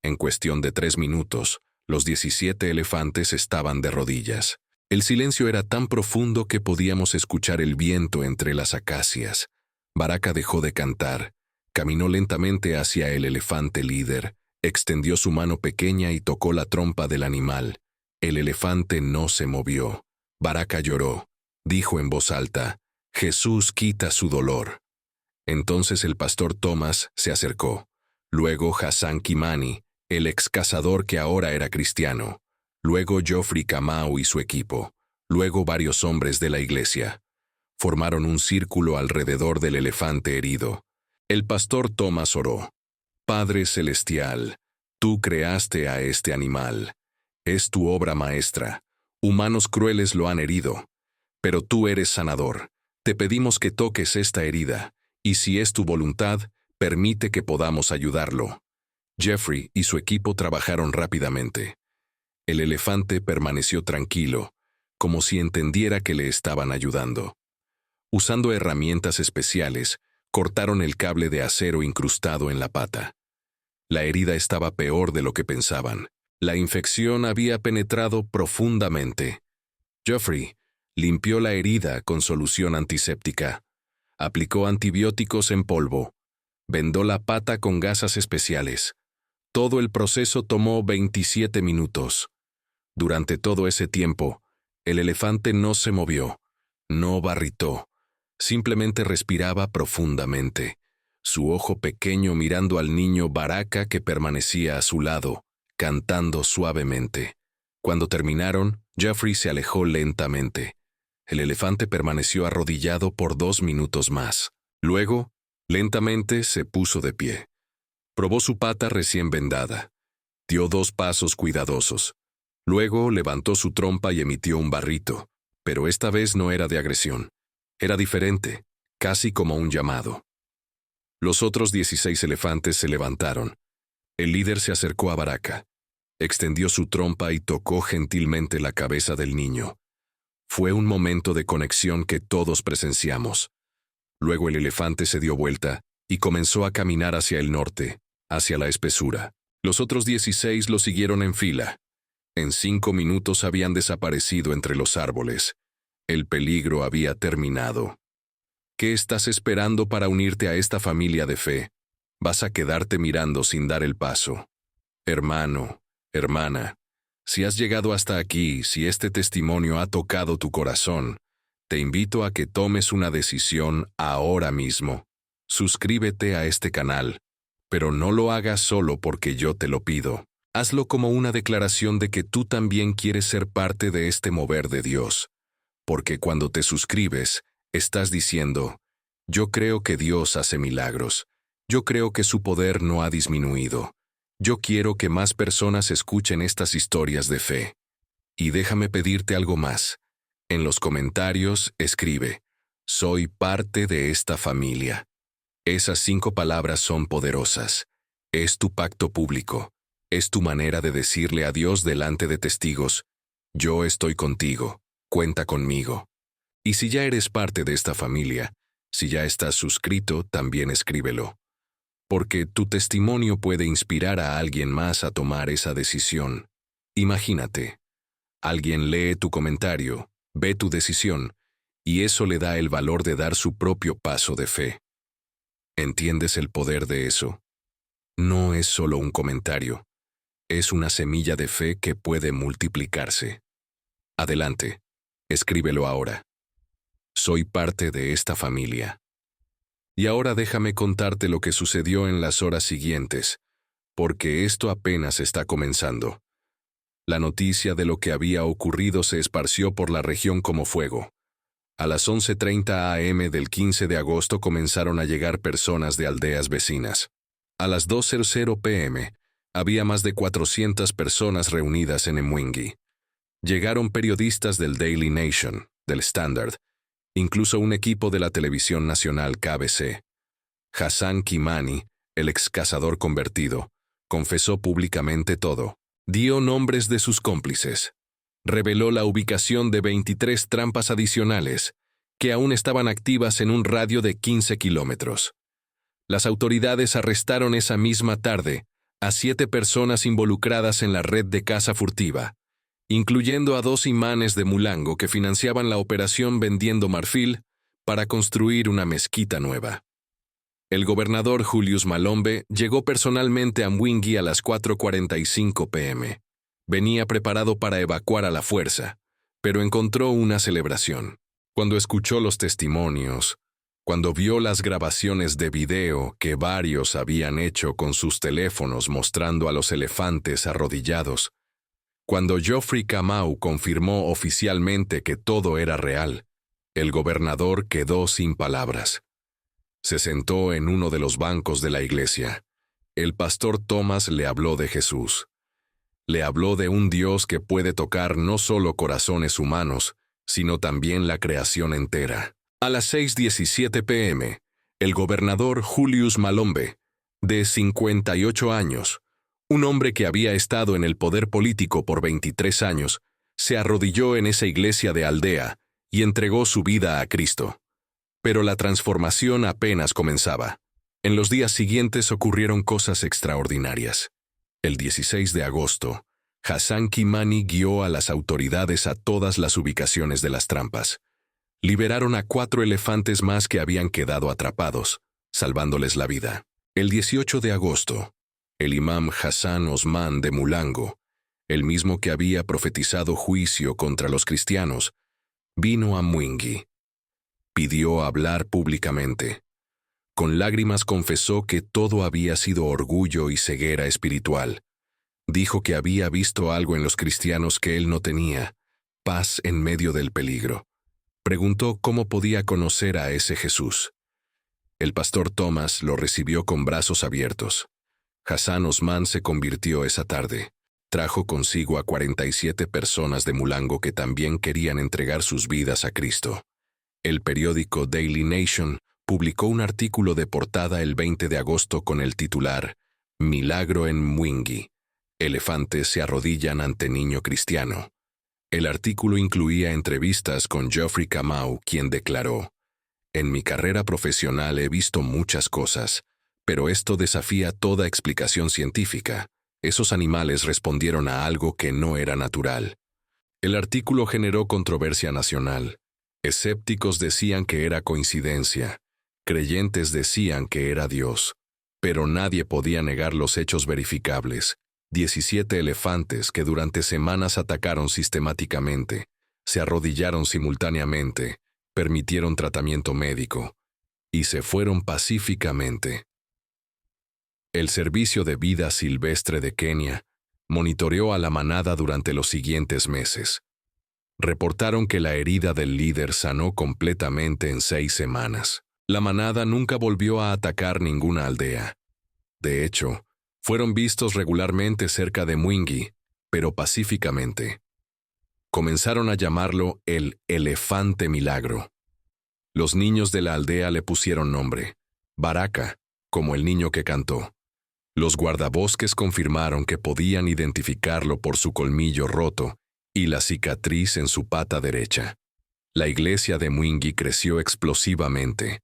En cuestión de 3 minutos, los 17 elefantes estaban de rodillas. El silencio era tan profundo que podíamos escuchar el viento entre las acacias. Baraka dejó de cantar, caminó lentamente hacia el elefante líder, extendió su mano pequeña y tocó la trompa del animal. El elefante no se movió. Baraka lloró. Dijo en voz alta: Jesús quita su dolor. Entonces el pastor Thomas se acercó. Luego Hassan Kimani, el ex cazador que ahora era cristiano. Luego Geoffrey Kamau y su equipo. Luego varios hombres de la iglesia. Formaron un círculo alrededor del elefante herido. El pastor Thomas oró: Padre Celestial, tú creaste a este animal. Es tu obra maestra. Humanos crueles lo han herido. Pero tú eres sanador. Te pedimos que toques esta herida, y si es tu voluntad, permite que podamos ayudarlo. Geoffrey y su equipo trabajaron rápidamente. El elefante permaneció tranquilo, como si entendiera que le estaban ayudando. Usando herramientas especiales, cortaron el cable de acero incrustado en la pata. La herida estaba peor de lo que pensaban. La infección había penetrado profundamente. Geoffrey limpió la herida con solución antiséptica. Aplicó antibióticos en polvo. Vendó la pata con gasas especiales. Todo el proceso tomó 27 minutos. Durante todo ese tiempo, el elefante no se movió, no barritó, simplemente respiraba profundamente, su ojo pequeño mirando al niño Baraka que permanecía a su lado, cantando suavemente. Cuando terminaron, Geoffrey se alejó lentamente. El elefante permaneció arrodillado por 2 minutos más. Luego, lentamente se puso de pie. Probó su pata recién vendada. Dio 2 pasos cuidadosos. Luego levantó su trompa y emitió un barrito, pero esta vez no era de agresión. Era diferente, casi como un llamado. Los otros 16 elefantes se levantaron. El líder se acercó a Baraka. Extendió su trompa y tocó gentilmente la cabeza del niño. Fue un momento de conexión que todos presenciamos. Luego el elefante se dio vuelta y comenzó a caminar hacia el norte, hacia la espesura. Los otros 16 lo siguieron en fila. En 5 minutos habían desaparecido entre los árboles. El peligro había terminado. ¿Qué estás esperando para unirte a esta familia de fe? Vas a quedarte mirando sin dar el paso. Hermano, hermana, si has llegado hasta aquí, si este testimonio ha tocado tu corazón, te invito a que tomes una decisión ahora mismo. Suscríbete a este canal, pero no lo hagas solo porque yo te lo pido. Hazlo como una declaración de que tú también quieres ser parte de este mover de Dios. Porque cuando te suscribes, estás diciendo: yo creo que Dios hace milagros. Yo creo que su poder no ha disminuido. Yo quiero que más personas escuchen estas historias de fe. Y déjame pedirte algo más. En los comentarios, escribe: soy parte de esta familia. Esas 5 palabras son poderosas. Es tu pacto público. Es tu manera de decirle a Dios delante de testigos, yo estoy contigo, cuenta conmigo. Y si ya eres parte de esta familia, si ya estás suscrito, también escríbelo. Porque tu testimonio puede inspirar a alguien más a tomar esa decisión. Imagínate, alguien lee tu comentario, ve tu decisión, y eso le da el valor de dar su propio paso de fe. ¿Entiendes el poder de eso? No es solo un comentario, es una semilla de fe que puede multiplicarse. Adelante, escríbelo ahora. Soy parte de esta familia. Y ahora déjame contarte lo que sucedió en las horas siguientes, porque esto apenas está comenzando. La noticia de lo que había ocurrido se esparció por la región como fuego. A las 11:30 am del 15 de agosto comenzaron a llegar personas de aldeas vecinas. A las 2:00 pm, había más de 400 personas reunidas en Mwingi. Llegaron periodistas del Daily Nation, del Standard, incluso un equipo de la televisión nacional KBC. Hassan Kimani, el ex cazador convertido, confesó públicamente todo. Dio nombres de sus cómplices. Reveló la ubicación de 23 trampas adicionales, que aún estaban activas en un radio de 15 kilómetros. Las autoridades arrestaron esa misma tarde a 7 personas involucradas en la red de caza furtiva, incluyendo a 2 imanes de Mulango que financiaban la operación vendiendo marfil para construir una mezquita nueva. El gobernador Julius Malombe llegó personalmente a Mwingi a las 4:45 pm. Venía preparado para evacuar a la fuerza, pero encontró una celebración. Cuando escuchó los testimonios, cuando vio las grabaciones de video que varios habían hecho con sus teléfonos mostrando a los elefantes arrodillados, cuando Geoffrey Kamau confirmó oficialmente que todo era real, el gobernador quedó sin palabras. Se sentó en uno de los bancos de la iglesia. El pastor Thomas le habló de Jesús. Le habló de un Dios que puede tocar no solo corazones humanos, sino también la creación entera. A las 6:17 pm, el gobernador Julius Malombe, de 58 años, un hombre que había estado en el poder político por 23 años, se arrodilló en esa iglesia de aldea y entregó su vida a Cristo. Pero la transformación apenas comenzaba. En los días siguientes ocurrieron cosas extraordinarias. El 16 de agosto, Hassan Kimani guió a las autoridades a todas las ubicaciones de las trampas. Liberaron a 4 elefantes más que habían quedado atrapados, salvándoles la vida. El 18 de agosto, el imam Hassan Osman de Mulango, el mismo que había profetizado juicio contra los cristianos, vino a Mwingi. Pidió hablar públicamente. Con lágrimas confesó que todo había sido orgullo y ceguera espiritual. Dijo que había visto algo en los cristianos que él no tenía, paz en medio del peligro. Preguntó cómo podía conocer a ese Jesús. El pastor Thomas lo recibió con brazos abiertos. Hassan Osman se convirtió esa tarde. Trajo consigo a 47 personas de Mulango que también querían entregar sus vidas a Cristo. El periódico Daily Nation publicó un artículo de portada el 20 de agosto con el titular «Milagro en Mwingi. Elefantes se arrodillan ante niño cristiano». El artículo incluía entrevistas con Geoffrey Kamau, quien declaró: «En mi carrera profesional he visto muchas cosas, pero esto desafía toda explicación científica. Esos animales respondieron a algo que no era natural». El artículo generó controversia nacional. Escépticos decían que era coincidencia, creyentes decían que era Dios, pero nadie podía negar los hechos verificables. 17 elefantes que durante semanas atacaron sistemáticamente, se arrodillaron simultáneamente, permitieron tratamiento médico y se fueron pacíficamente. El Servicio de Vida Silvestre de Kenia monitoreó a la manada durante los siguientes meses. Reportaron que la herida del líder sanó completamente en 6 semanas. La manada nunca volvió a atacar ninguna aldea. De hecho, fueron vistos regularmente cerca de Mwingi, pero pacíficamente. Comenzaron a llamarlo el elefante milagro. Los niños de la aldea le pusieron nombre, Baraka, como el niño que cantó. Los guardabosques confirmaron que podían identificarlo por su colmillo roto y la cicatriz en su pata derecha. La iglesia de Mwingi creció explosivamente.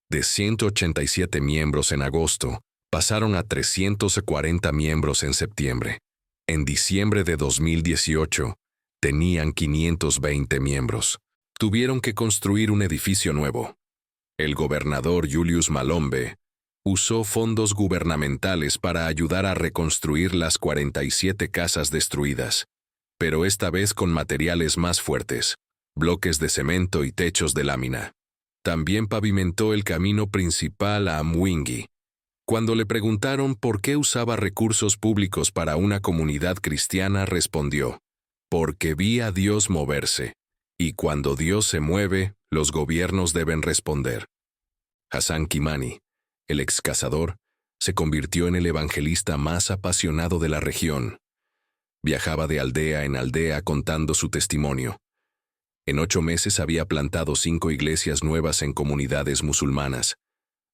De 187 miembros en agosto, pasaron a 340 miembros en septiembre. En diciembre de 2018, tenían 520 miembros. Tuvieron que construir un edificio nuevo. El gobernador Julius Malombe usó fondos gubernamentales para ayudar a reconstruir las 47 casas destruidas, pero esta vez con materiales más fuertes, bloques de cemento y techos de lámina. También pavimentó el camino principal a Mwingi. Cuando le preguntaron por qué usaba recursos públicos para una comunidad cristiana, respondió: porque vi a Dios moverse, y cuando Dios se mueve, los gobiernos deben responder. Hassan Kimani, el ex cazador, se convirtió en el evangelista más apasionado de la región. Viajaba de aldea en aldea contando su testimonio. En 8 meses había plantado 5 iglesias nuevas en comunidades musulmanas.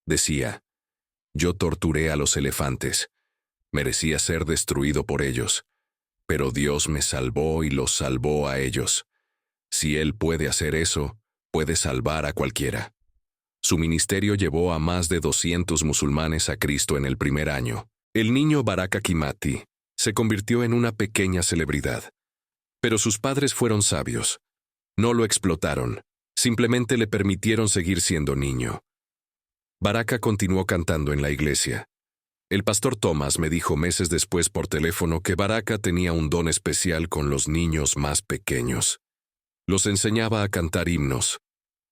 Decía: yo torturé a los elefantes. Merecía ser destruido por ellos. Pero Dios me salvó y los salvó a ellos. Si Él puede hacer eso, puede salvar a cualquiera. Su ministerio llevó a más de 200 musulmanes a Cristo en el primer año. El niño Baraka Kimati se convirtió en una pequeña celebridad. Pero sus padres fueron sabios. No lo explotaron, simplemente le permitieron seguir siendo niño. Baraka continuó cantando en la iglesia. El pastor Thomas me dijo meses después por teléfono que Baraka tenía un don especial con los niños más pequeños. Los enseñaba a cantar himnos.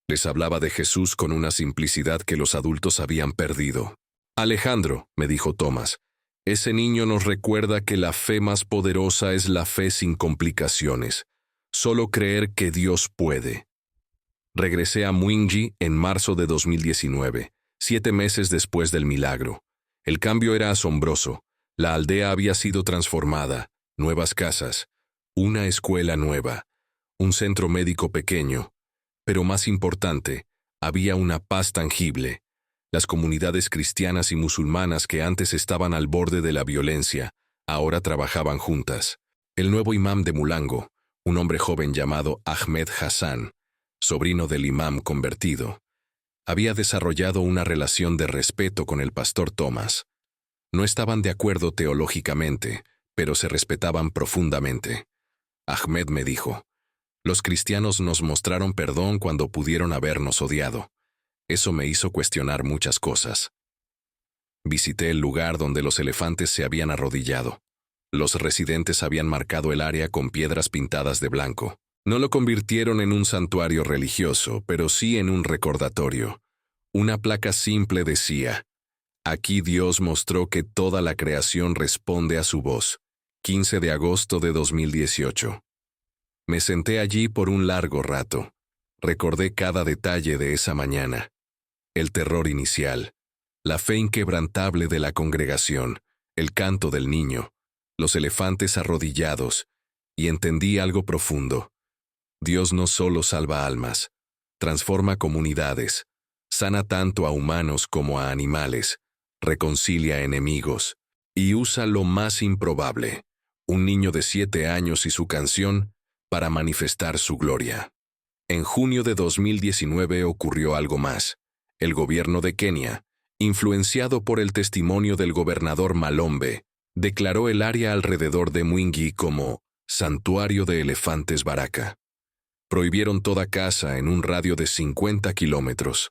Les hablaba de Jesús con una simplicidad que los adultos habían perdido. Alejandro, me dijo Thomas, ese niño nos recuerda que la fe más poderosa es la fe sin complicaciones. Solo creer que Dios puede. Regresé a Mwingi en marzo de 2019, 7 meses después del milagro. El cambio era asombroso. La aldea había sido transformada, nuevas casas, una escuela nueva, un centro médico pequeño, pero más importante, había una paz tangible. Las comunidades cristianas y musulmanas que antes estaban al borde de la violencia, ahora trabajaban juntas. El nuevo imam de Mulango, un hombre joven llamado Ahmed Hassan, sobrino del imam convertido, había desarrollado una relación de respeto con el pastor Thomas. No estaban de acuerdo teológicamente, pero se respetaban profundamente. Ahmed me dijo: los cristianos nos mostraron perdón cuando pudieron habernos odiado. Eso me hizo cuestionar muchas cosas. Visité el lugar donde los elefantes se habían arrodillado. Los residentes habían marcado el área con piedras pintadas de blanco. No lo convirtieron en un santuario religioso, pero sí en un recordatorio. Una placa simple decía: aquí Dios mostró que toda la creación responde a su voz. 15 de agosto de 2018. Me senté allí por un largo rato. Recordé cada detalle de esa mañana. El terror inicial, la fe inquebrantable de la congregación, el canto del niño, los elefantes arrodillados, y entendí algo profundo. Dios no solo salva almas, transforma comunidades, sana tanto a humanos como a animales, reconcilia enemigos, y usa lo más improbable, un niño de 7 años y su canción, para manifestar su gloria. En junio de 2019 ocurrió algo más. El gobierno de Kenia, influenciado por el testimonio del gobernador Malombe, declaró el área alrededor de Mwingi como Santuario de Elefantes Baraka. Prohibieron toda caza en un radio de 50 kilómetros.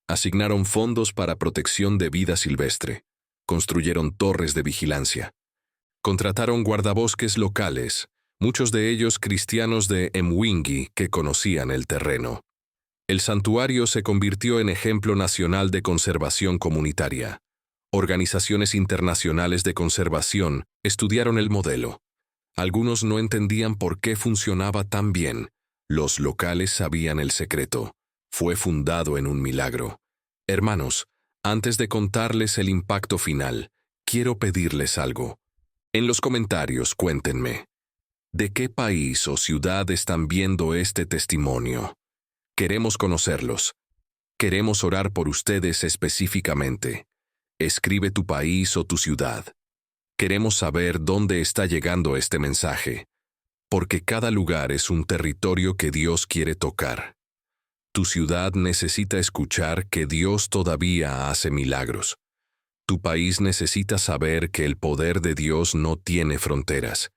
Asignaron fondos para protección de vida silvestre. Construyeron torres de vigilancia. Contrataron guardabosques locales, muchos de ellos cristianos de Mwingi que conocían el terreno. El santuario se convirtió en ejemplo nacional de conservación comunitaria. Organizaciones internacionales de conservación estudiaron el modelo. Algunos no entendían por qué funcionaba tan bien. Los locales sabían el secreto. Fue fundado en un milagro. Hermanos, antes de contarles el impacto final, quiero pedirles algo. En los comentarios cuéntenme, ¿de qué país o ciudad están viendo este testimonio? Queremos conocerlos. Queremos orar por ustedes específicamente. Escribe tu país o tu ciudad. Queremos saber dónde está llegando este mensaje, porque cada lugar es un territorio que Dios quiere tocar. Tu ciudad necesita escuchar que Dios todavía hace milagros. Tu país necesita saber que el poder de Dios no tiene fronteras.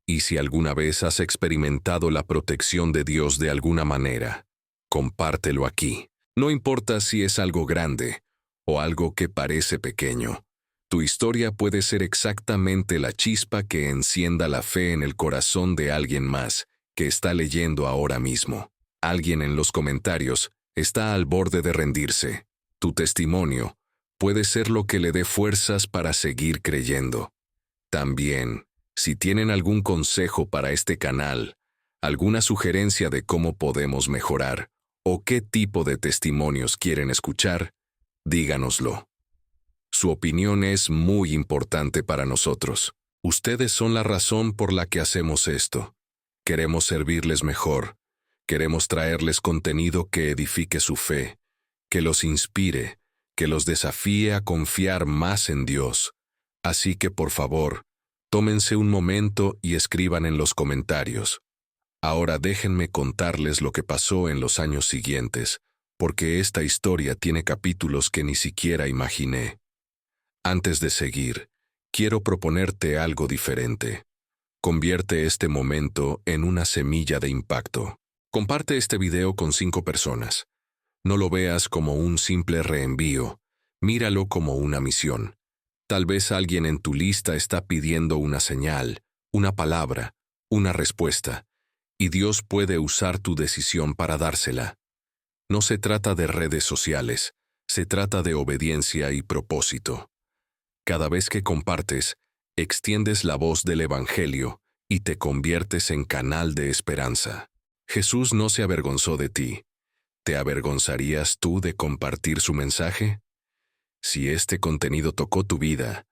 Y si alguna vez has experimentado la protección de Dios de alguna manera, compártelo aquí. No importa si es algo grande o algo que parece pequeño. Tu historia puede ser exactamente la chispa que encienda la fe en el corazón de alguien más que está leyendo ahora mismo. Alguien en los comentarios está al borde de rendirse. Tu testimonio puede ser lo que le dé fuerzas para seguir creyendo. También, si tienen algún consejo para este canal, alguna sugerencia de cómo podemos mejorar o qué tipo de testimonios quieren escuchar, díganoslo. Su opinión es muy importante para nosotros. Ustedes son la razón por la que hacemos esto. Queremos servirles mejor. Queremos traerles contenido que edifique su fe, que los inspire, que los desafíe a confiar más en Dios. Así que, por favor, tómense un momento y escriban en los comentarios. Ahora déjenme contarles lo que pasó en los años siguientes, porque esta historia tiene capítulos que ni siquiera imaginé. Antes de seguir, quiero proponerte algo diferente. Convierte este momento en una semilla de impacto. Comparte este video con 5 personas. No lo veas como un simple reenvío, míralo como una misión. Tal vez alguien en tu lista está pidiendo una señal, una palabra, una respuesta, y Dios puede usar tu decisión para dársela. No se trata de redes sociales, se trata de obediencia y propósito. Cada vez que compartes, extiendes la voz del Evangelio y te conviertes en canal de esperanza. Jesús no se avergonzó de ti. ¿Te avergonzarías tú de compartir su mensaje? Si este contenido tocó tu vida,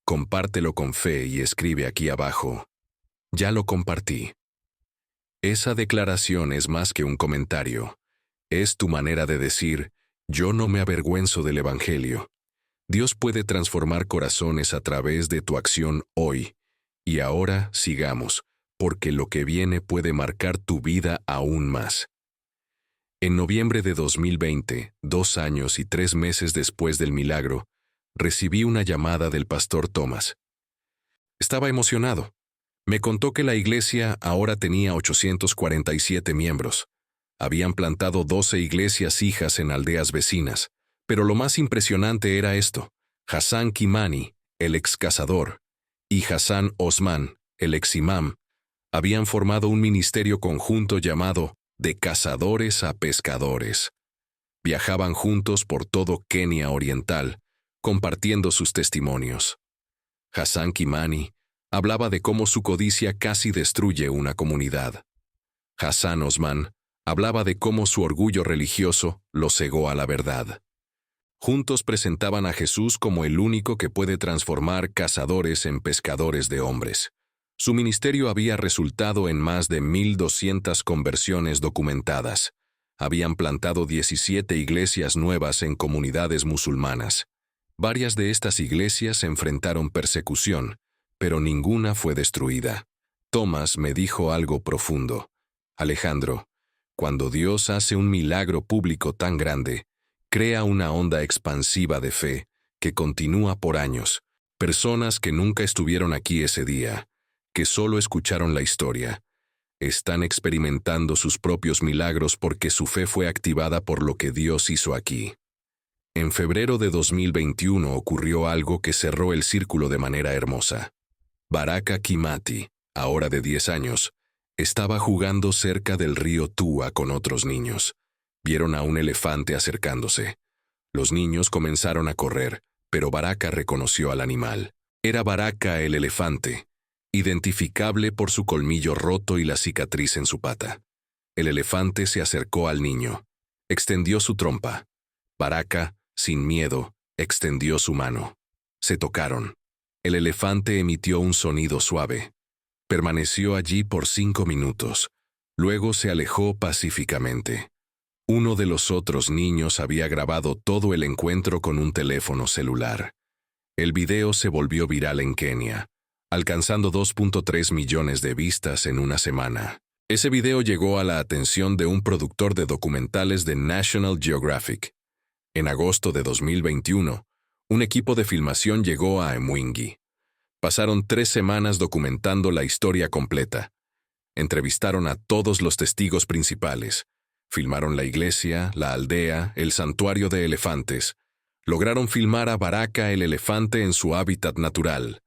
compártelo con fe y escribe aquí abajo: ya lo compartí. Esa declaración es más que un comentario. Es tu manera de decir: yo no me avergüenzo del Evangelio. Dios puede transformar corazones a través de tu acción hoy. Y ahora sigamos, porque lo que viene puede marcar tu vida aún más. En noviembre de 2020, 2 años y 3 meses después del milagro, recibí una llamada del pastor Thomas. Estaba emocionado. Me contó que la iglesia ahora tenía 847 miembros. Habían plantado 12 iglesias hijas en aldeas vecinas, pero lo más impresionante era esto: Hassan Kimani, el ex cazador, y Hassan Osman, el ex imam, habían formado un ministerio conjunto llamado De Cazadores a Pescadores. Viajaban juntos por todo Kenia Oriental, compartiendo sus testimonios. Hassan Kimani hablaba de cómo su codicia casi destruye una comunidad. Hassan Osman hablaba de cómo su orgullo religioso lo cegó a la verdad. Juntos presentaban a Jesús como el único que puede transformar cazadores en pescadores de hombres. Su ministerio había resultado en más de 1,200 conversiones documentadas. Habían plantado 17 iglesias nuevas en comunidades musulmanas. Varias de estas iglesias enfrentaron persecución, pero ninguna fue destruida. Thomas me dijo algo profundo: Alejandro, cuando Dios hace un milagro público tan grande, crea una onda expansiva de fe que continúa por años. Personas que nunca estuvieron aquí ese día, que solo escucharon la historia, están experimentando sus propios milagros porque su fe fue activada por lo que Dios hizo aquí. En febrero de 2021 ocurrió algo que cerró el círculo de manera hermosa. Baraka Kimati, ahora de 10 años, estaba jugando cerca del río Tua con otros niños. Vieron a un elefante acercándose. Los niños comenzaron a correr, pero Baraka reconoció al animal. Era Baraka el elefante, identificable por su colmillo roto y la cicatriz en su pata. El elefante se acercó al niño. Extendió su trompa. Baraka, sin miedo, extendió su mano. Se tocaron. El elefante emitió un sonido suave. Permaneció allí por 5 minutos. Luego se alejó pacíficamente. Uno de los otros niños había grabado todo el encuentro con un teléfono celular. El video se volvió viral en Kenia, alcanzando 2.3 millones de vistas en una semana. Ese video llegó a la atención de un productor de documentales de National Geographic. En agosto de 2021, un equipo de filmación llegó a Mwingi. Pasaron 3 semanas documentando la historia completa. Entrevistaron a todos los testigos principales. Filmaron la iglesia, la aldea, el santuario de elefantes. Lograron filmar a Baraka el elefante en su hábitat natural.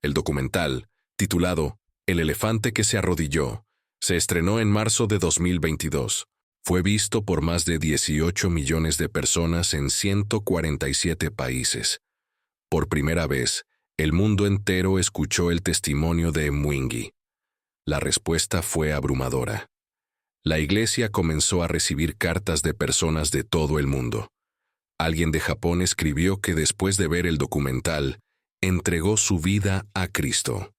El documental, titulado El elefante que se arrodilló, se estrenó en marzo de 2022. Fue visto por más de 18 millones de personas en 147 países. Por primera vez, el mundo entero escuchó el testimonio de Mwingi. La respuesta fue abrumadora. La iglesia comenzó a recibir cartas de personas de todo el mundo. Alguien de Japón escribió que después de ver el documental, entregó su vida a Cristo.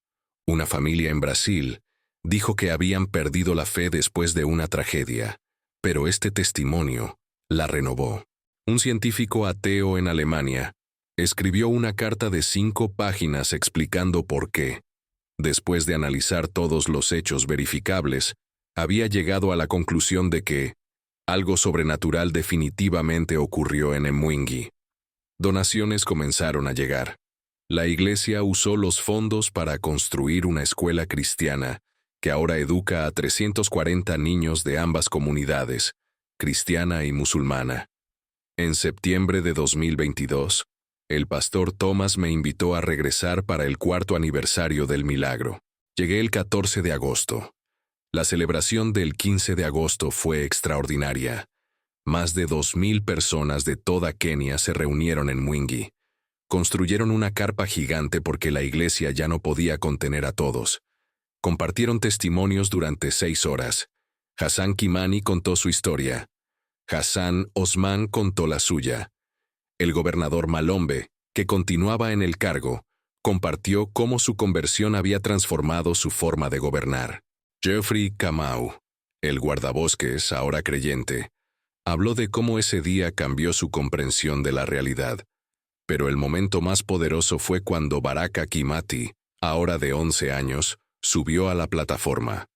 Una familia en Brasil dijo que habían perdido la fe después de una tragedia, pero este testimonio la renovó. Un científico ateo en Alemania escribió una carta de 5 páginas explicando por qué, después de analizar todos los hechos verificables, había llegado a la conclusión de que algo sobrenatural definitivamente ocurrió en Mwingi. Donaciones comenzaron a llegar. La iglesia usó los fondos para construir una escuela cristiana que ahora educa a 340 niños de ambas comunidades, cristiana y musulmana. En septiembre de 2022, el pastor Thomas me invitó a regresar para el 4º aniversario del milagro. Llegué el 14 de agosto. La celebración del 15 de agosto fue extraordinaria. Más de 2,000 personas de toda Kenia se reunieron en Mwingi. Construyeron una carpa gigante porque la iglesia ya no podía contener a todos. Compartieron testimonios durante 6 horas. Hassan Kimani contó su historia. Hassan Osman contó la suya. El gobernador Malombe, que continuaba en el cargo, compartió cómo su conversión había transformado su forma de gobernar. Geoffrey Kamau, el guardabosques, ahora creyente, habló de cómo ese día cambió su comprensión de la realidad. Pero el momento más poderoso fue cuando Baraka Kimati, ahora de 11 años, subió a la plataforma.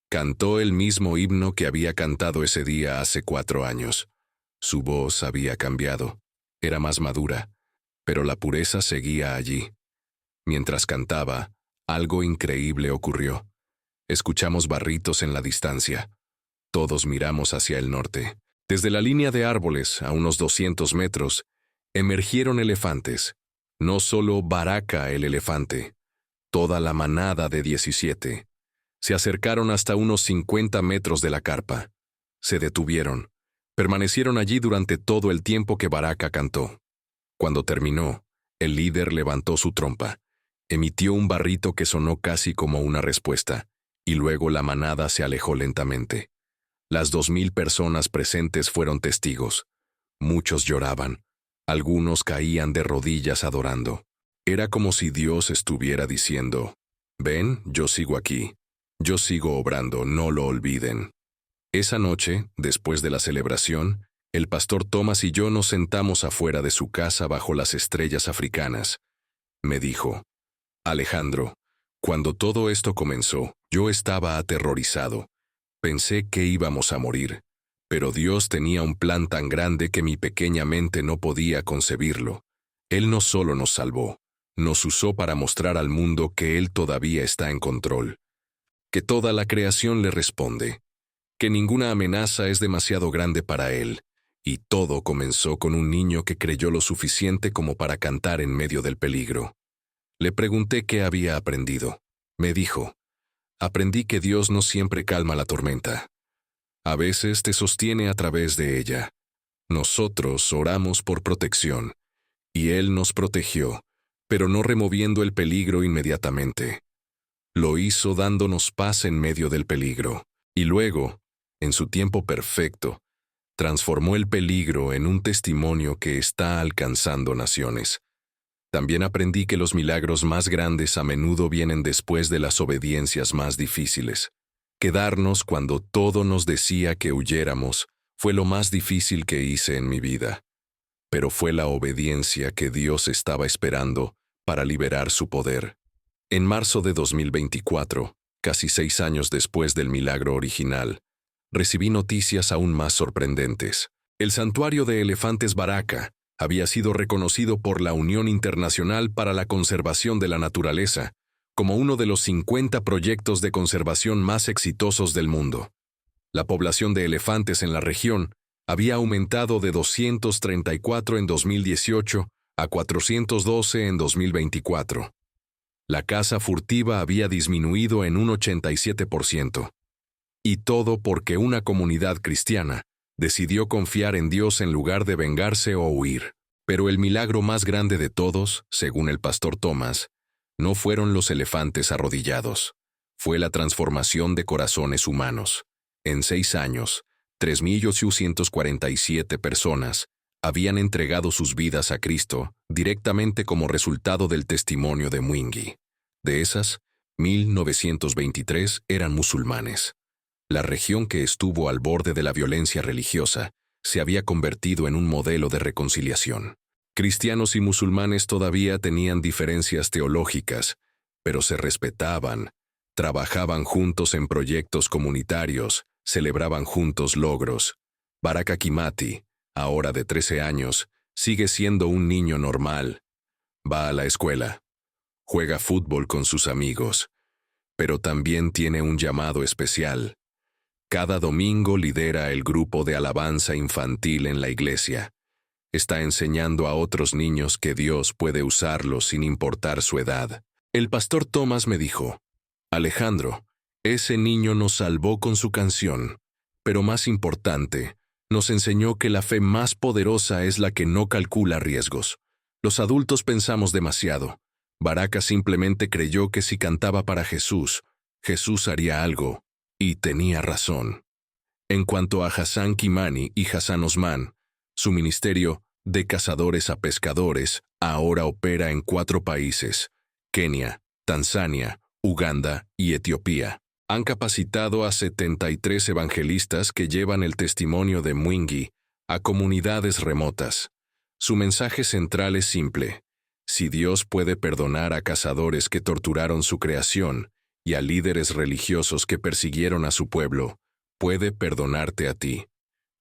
Cantó el mismo himno que había cantado ese día hace 4 años. Su voz había cambiado. Era más madura, pero la pureza seguía allí. Mientras cantaba, algo increíble ocurrió. Escuchamos barritos en la distancia. Todos miramos hacia el norte. Desde la línea de árboles, a unos 200 metros, emergieron elefantes. No solo Baraka el elefante, toda la manada de 17. Se acercaron hasta unos 50 metros de la carpa. Se detuvieron. Permanecieron allí durante todo el tiempo que Baraka cantó. Cuando terminó, el líder levantó su trompa. Emitió un barrito que sonó casi como una respuesta, y luego la manada se alejó lentamente. Las 2,000 personas presentes fueron testigos. Muchos lloraban. Algunos caían de rodillas adorando. Era como si Dios estuviera diciendo: «Ven, yo sigo aquí. Yo sigo obrando, no lo olviden». Esa noche, después de la celebración, el pastor Thomas y yo nos sentamos afuera de su casa bajo las estrellas africanas. Me dijo: «Alejandro, cuando todo esto comenzó, yo estaba aterrorizado. Pensé que íbamos a morir. Pero Dios tenía un plan tan grande que mi pequeña mente no podía concebirlo. Él no solo nos salvó, nos usó para mostrar al mundo que Él todavía está en control. Que toda la creación le responde. Que ninguna amenaza es demasiado grande para Él. Y todo comenzó con un niño que creyó lo suficiente como para cantar en medio del peligro. Le pregunté qué había aprendido. Me dijo: «Aprendí que Dios no siempre calma la tormenta. A veces te sostiene a través de ella. Nosotros oramos por protección, y Él nos protegió, pero no removiendo el peligro inmediatamente. Lo hizo dándonos paz en medio del peligro, y luego, en su tiempo perfecto, transformó el peligro en un testimonio que está alcanzando naciones. También aprendí que los milagros más grandes a menudo vienen después de las obediencias más difíciles. Quedarnos cuando todo nos decía que huyéramos fue lo más difícil que hice en mi vida. pero fue la obediencia que Dios estaba esperando para liberar su poder. En marzo de 2024, casi 6 años después del milagro original, recibí noticias aún más sorprendentes. El santuario de elefantes Baraka había sido reconocido por la Unión Internacional para la Conservación de la Naturaleza como uno de los 50 proyectos de conservación más exitosos del mundo. La población de elefantes en la región había aumentado de 234 en 2018 a 412 en 2024. La caza furtiva había disminuido en un 87%. Y todo porque una comunidad cristiana decidió confiar en Dios en lugar de vengarse o huir. Pero el milagro más grande de todos, según el pastor Thomas, no fueron los elefantes arrodillados. Fue la transformación de corazones humanos. En 6 años, 3.847 personas habían entregado sus vidas a Cristo directamente como resultado del testimonio de Mwingi. De esas, 1.923 eran musulmanes. La región que estuvo al borde de la violencia religiosa se había convertido en un modelo de reconciliación. Cristianos y musulmanes todavía tenían diferencias teológicas, pero se respetaban, trabajaban juntos en proyectos comunitarios, celebraban juntos logros. Baraka Kimati, ahora de 13 años, sigue siendo un niño normal. Va a la escuela, juega fútbol con sus amigos, pero también tiene un llamado especial. Cada domingo lidera el grupo de alabanza infantil en la iglesia. Está enseñando a otros niños que Dios puede usarlos sin importar su edad. El pastor Thomas me dijo: Alejandro, ese niño nos salvó con su canción, pero más importante, nos enseñó que la fe más poderosa es la que no calcula riesgos. Los adultos pensamos demasiado. Baraka simplemente creyó que si cantaba para Jesús, Jesús haría algo, y tenía razón. En cuanto a Hassan Kimani y Hassan Osman, su ministerio, de cazadores a pescadores, ahora opera en 4 países: Kenia, Tanzania, Uganda y Etiopía. Han capacitado a 73 evangelistas que llevan el testimonio de Mwingi a comunidades remotas. Su mensaje central es simple: si Dios puede perdonar a cazadores que torturaron su creación y a líderes religiosos que persiguieron a su pueblo, puede perdonarte a ti.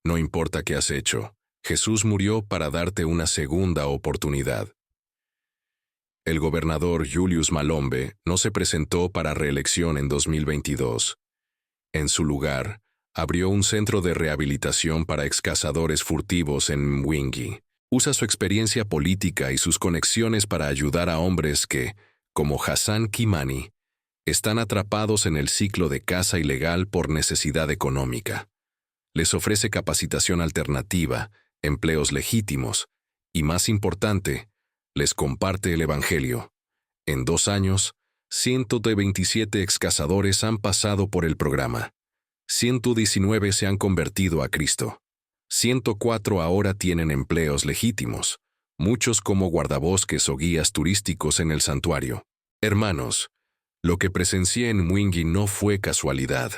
No importa qué has hecho, Jesús murió para darte una segunda oportunidad. El gobernador Julius Malombe no se presentó para reelección en 2022. En su lugar, abrió un centro de rehabilitación para excazadores furtivos en Mwingi. Usa su experiencia política y sus conexiones para ayudar a hombres que, como Hassan Kimani, están atrapados en el ciclo de caza ilegal por necesidad económica. Les ofrece capacitación alternativa, empleos legítimos y, más importante, les comparte el Evangelio. En 2 años, 127 excazadores han pasado por el programa. 119 se han convertido a Cristo. 104 ahora tienen empleos legítimos, muchos como guardabosques o guías turísticos en el santuario. Hermanos, lo que presencié en Mwingi no fue casualidad.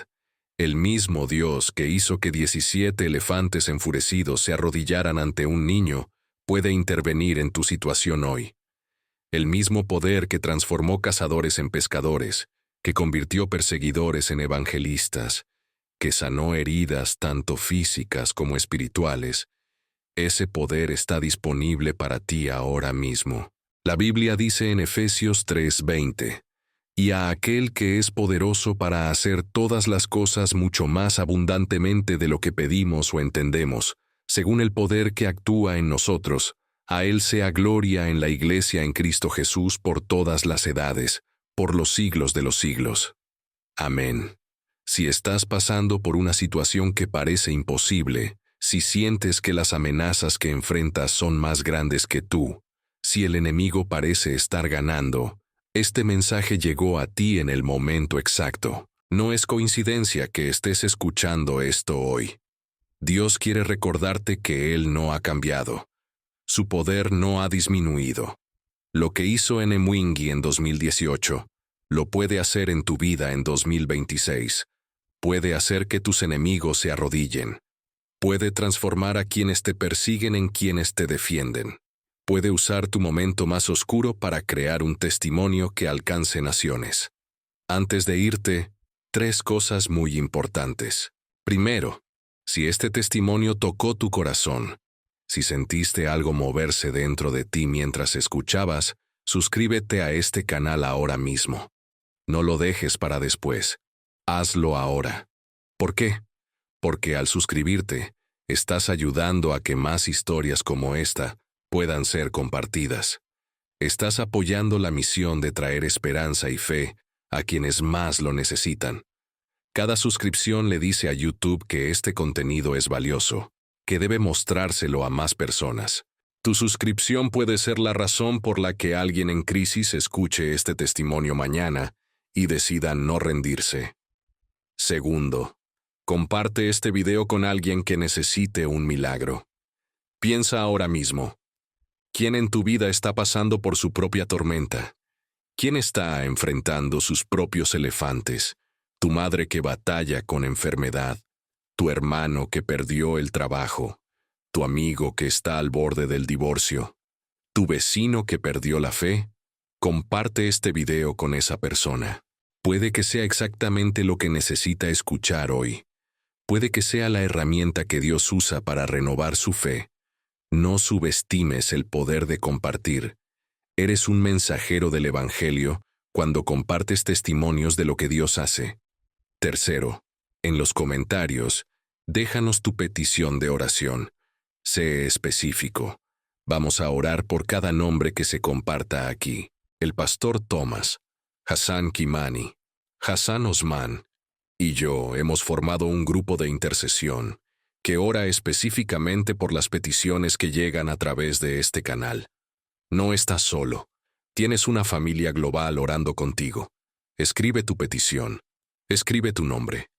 El mismo Dios que hizo que 17 elefantes enfurecidos se arrodillaran ante un niño puede intervenir en tu situación hoy. El mismo poder que transformó cazadores en pescadores, que convirtió perseguidores en evangelistas, que sanó heridas tanto físicas como espirituales, ese poder está disponible para ti ahora mismo. La Biblia dice en Efesios 3:20, y a aquel que es poderoso para hacer todas las cosas mucho más abundantemente de lo que pedimos o entendemos, según el poder que actúa en nosotros, a Él sea gloria en la Iglesia en Cristo Jesús por todas las edades, por los siglos de los siglos. Amén. Si estás pasando por una situación que parece imposible, si sientes que las amenazas que enfrentas son más grandes que tú, si el enemigo parece estar ganando, este mensaje llegó a ti en el momento exacto. No es coincidencia que estés escuchando esto hoy. Dios quiere recordarte que Él no ha cambiado. Su poder no ha disminuido. Lo que hizo en Mwingi en 2018, lo puede hacer en tu vida en 2026. Puede hacer que tus enemigos se arrodillen. Puede transformar a quienes te persiguen en quienes te defienden. Puede usar tu momento más oscuro para crear un testimonio que alcance naciones. Antes de irte, 3 cosas muy importantes. Primero, si este testimonio tocó tu corazón, si sentiste algo moverse dentro de ti mientras escuchabas, suscríbete a este canal ahora mismo. No lo dejes para después. Hazlo ahora. ¿Por qué? Porque al suscribirte, estás ayudando a que más historias como esta puedan ser compartidas. Estás apoyando la misión de traer esperanza y fe a quienes más lo necesitan. Cada suscripción le dice a YouTube que este contenido es valioso, que debe mostrárselo a más personas. Tu suscripción puede ser la razón por la que alguien en crisis escuche este testimonio mañana y decida no rendirse. Segundo, comparte este video con alguien que necesite un milagro. Piensa ahora mismo. ¿Quién en tu vida está pasando por su propia tormenta? ¿Quién está enfrentando sus propios elefantes? Tu madre que batalla con enfermedad, tu hermano que perdió el trabajo, tu amigo que está al borde del divorcio, tu vecino que perdió la fe. Comparte este video con esa persona. Puede que sea exactamente lo que necesita escuchar hoy. Puede que sea la herramienta que Dios usa para renovar su fe. No subestimes el poder de compartir. Eres un mensajero del Evangelio cuando compartes testimonios de lo que Dios hace. Tercero, en los comentarios, déjanos tu petición de oración. Sé específico. Vamos a orar por cada nombre que se comparta aquí. El pastor Thomas, Hassan Kimani, Hassan Osman y yo hemos formado un grupo de intercesión que ora específicamente por las peticiones que llegan a través de este canal. No estás solo. Tienes una familia global orando contigo. Escribe tu petición. Escribe tu nombre.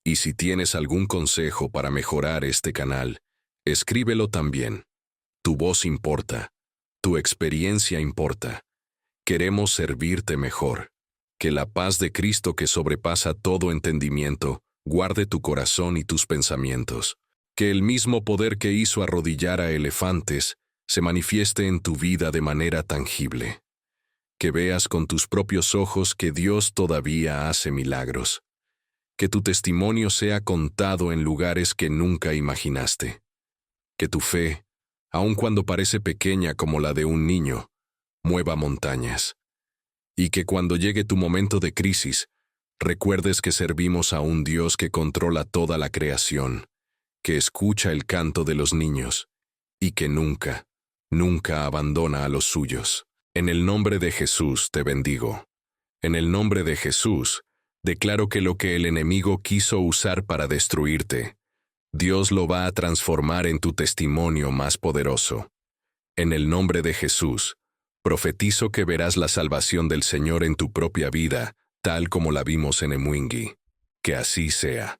Y si tienes algún consejo para mejorar este canal, escríbelo también. Tu voz importa. Tu experiencia importa. Queremos servirte mejor. Que la paz de Cristo que sobrepasa todo entendimiento, guarde tu corazón y tus pensamientos. Que el mismo poder que hizo arrodillar a elefantes se manifieste en tu vida de manera tangible. Que veas con tus propios ojos que Dios todavía hace milagros. Que tu testimonio sea contado en lugares que nunca imaginaste. Que tu fe, aun cuando parece pequeña como la de un niño, mueva montañas. Y que cuando llegue tu momento de crisis, recuerdes que servimos a un Dios que controla toda la creación, que escucha el canto de los niños, y que nunca, nunca abandona a los suyos. En el nombre de Jesús te bendigo. En el nombre de Jesús, declaro que lo que el enemigo quiso usar para destruirte, Dios lo va a transformar en tu testimonio más poderoso. En el nombre de Jesús, profetizo que verás la salvación del Señor en tu propia vida, tal como la vimos en Emwingi. Que así sea.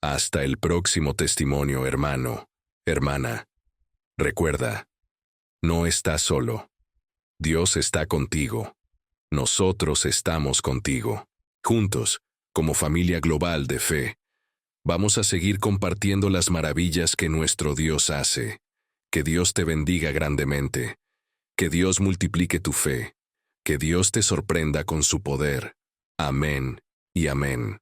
Hasta el próximo testimonio, hermano, hermana. Recuerda, no estás solo. Dios está contigo. Nosotros estamos contigo. Juntos, como familia global de fe, vamos a seguir compartiendo las maravillas que nuestro Dios hace. Que Dios te bendiga grandemente. Que Dios multiplique tu fe. Que Dios te sorprenda con su poder. Amén y amén.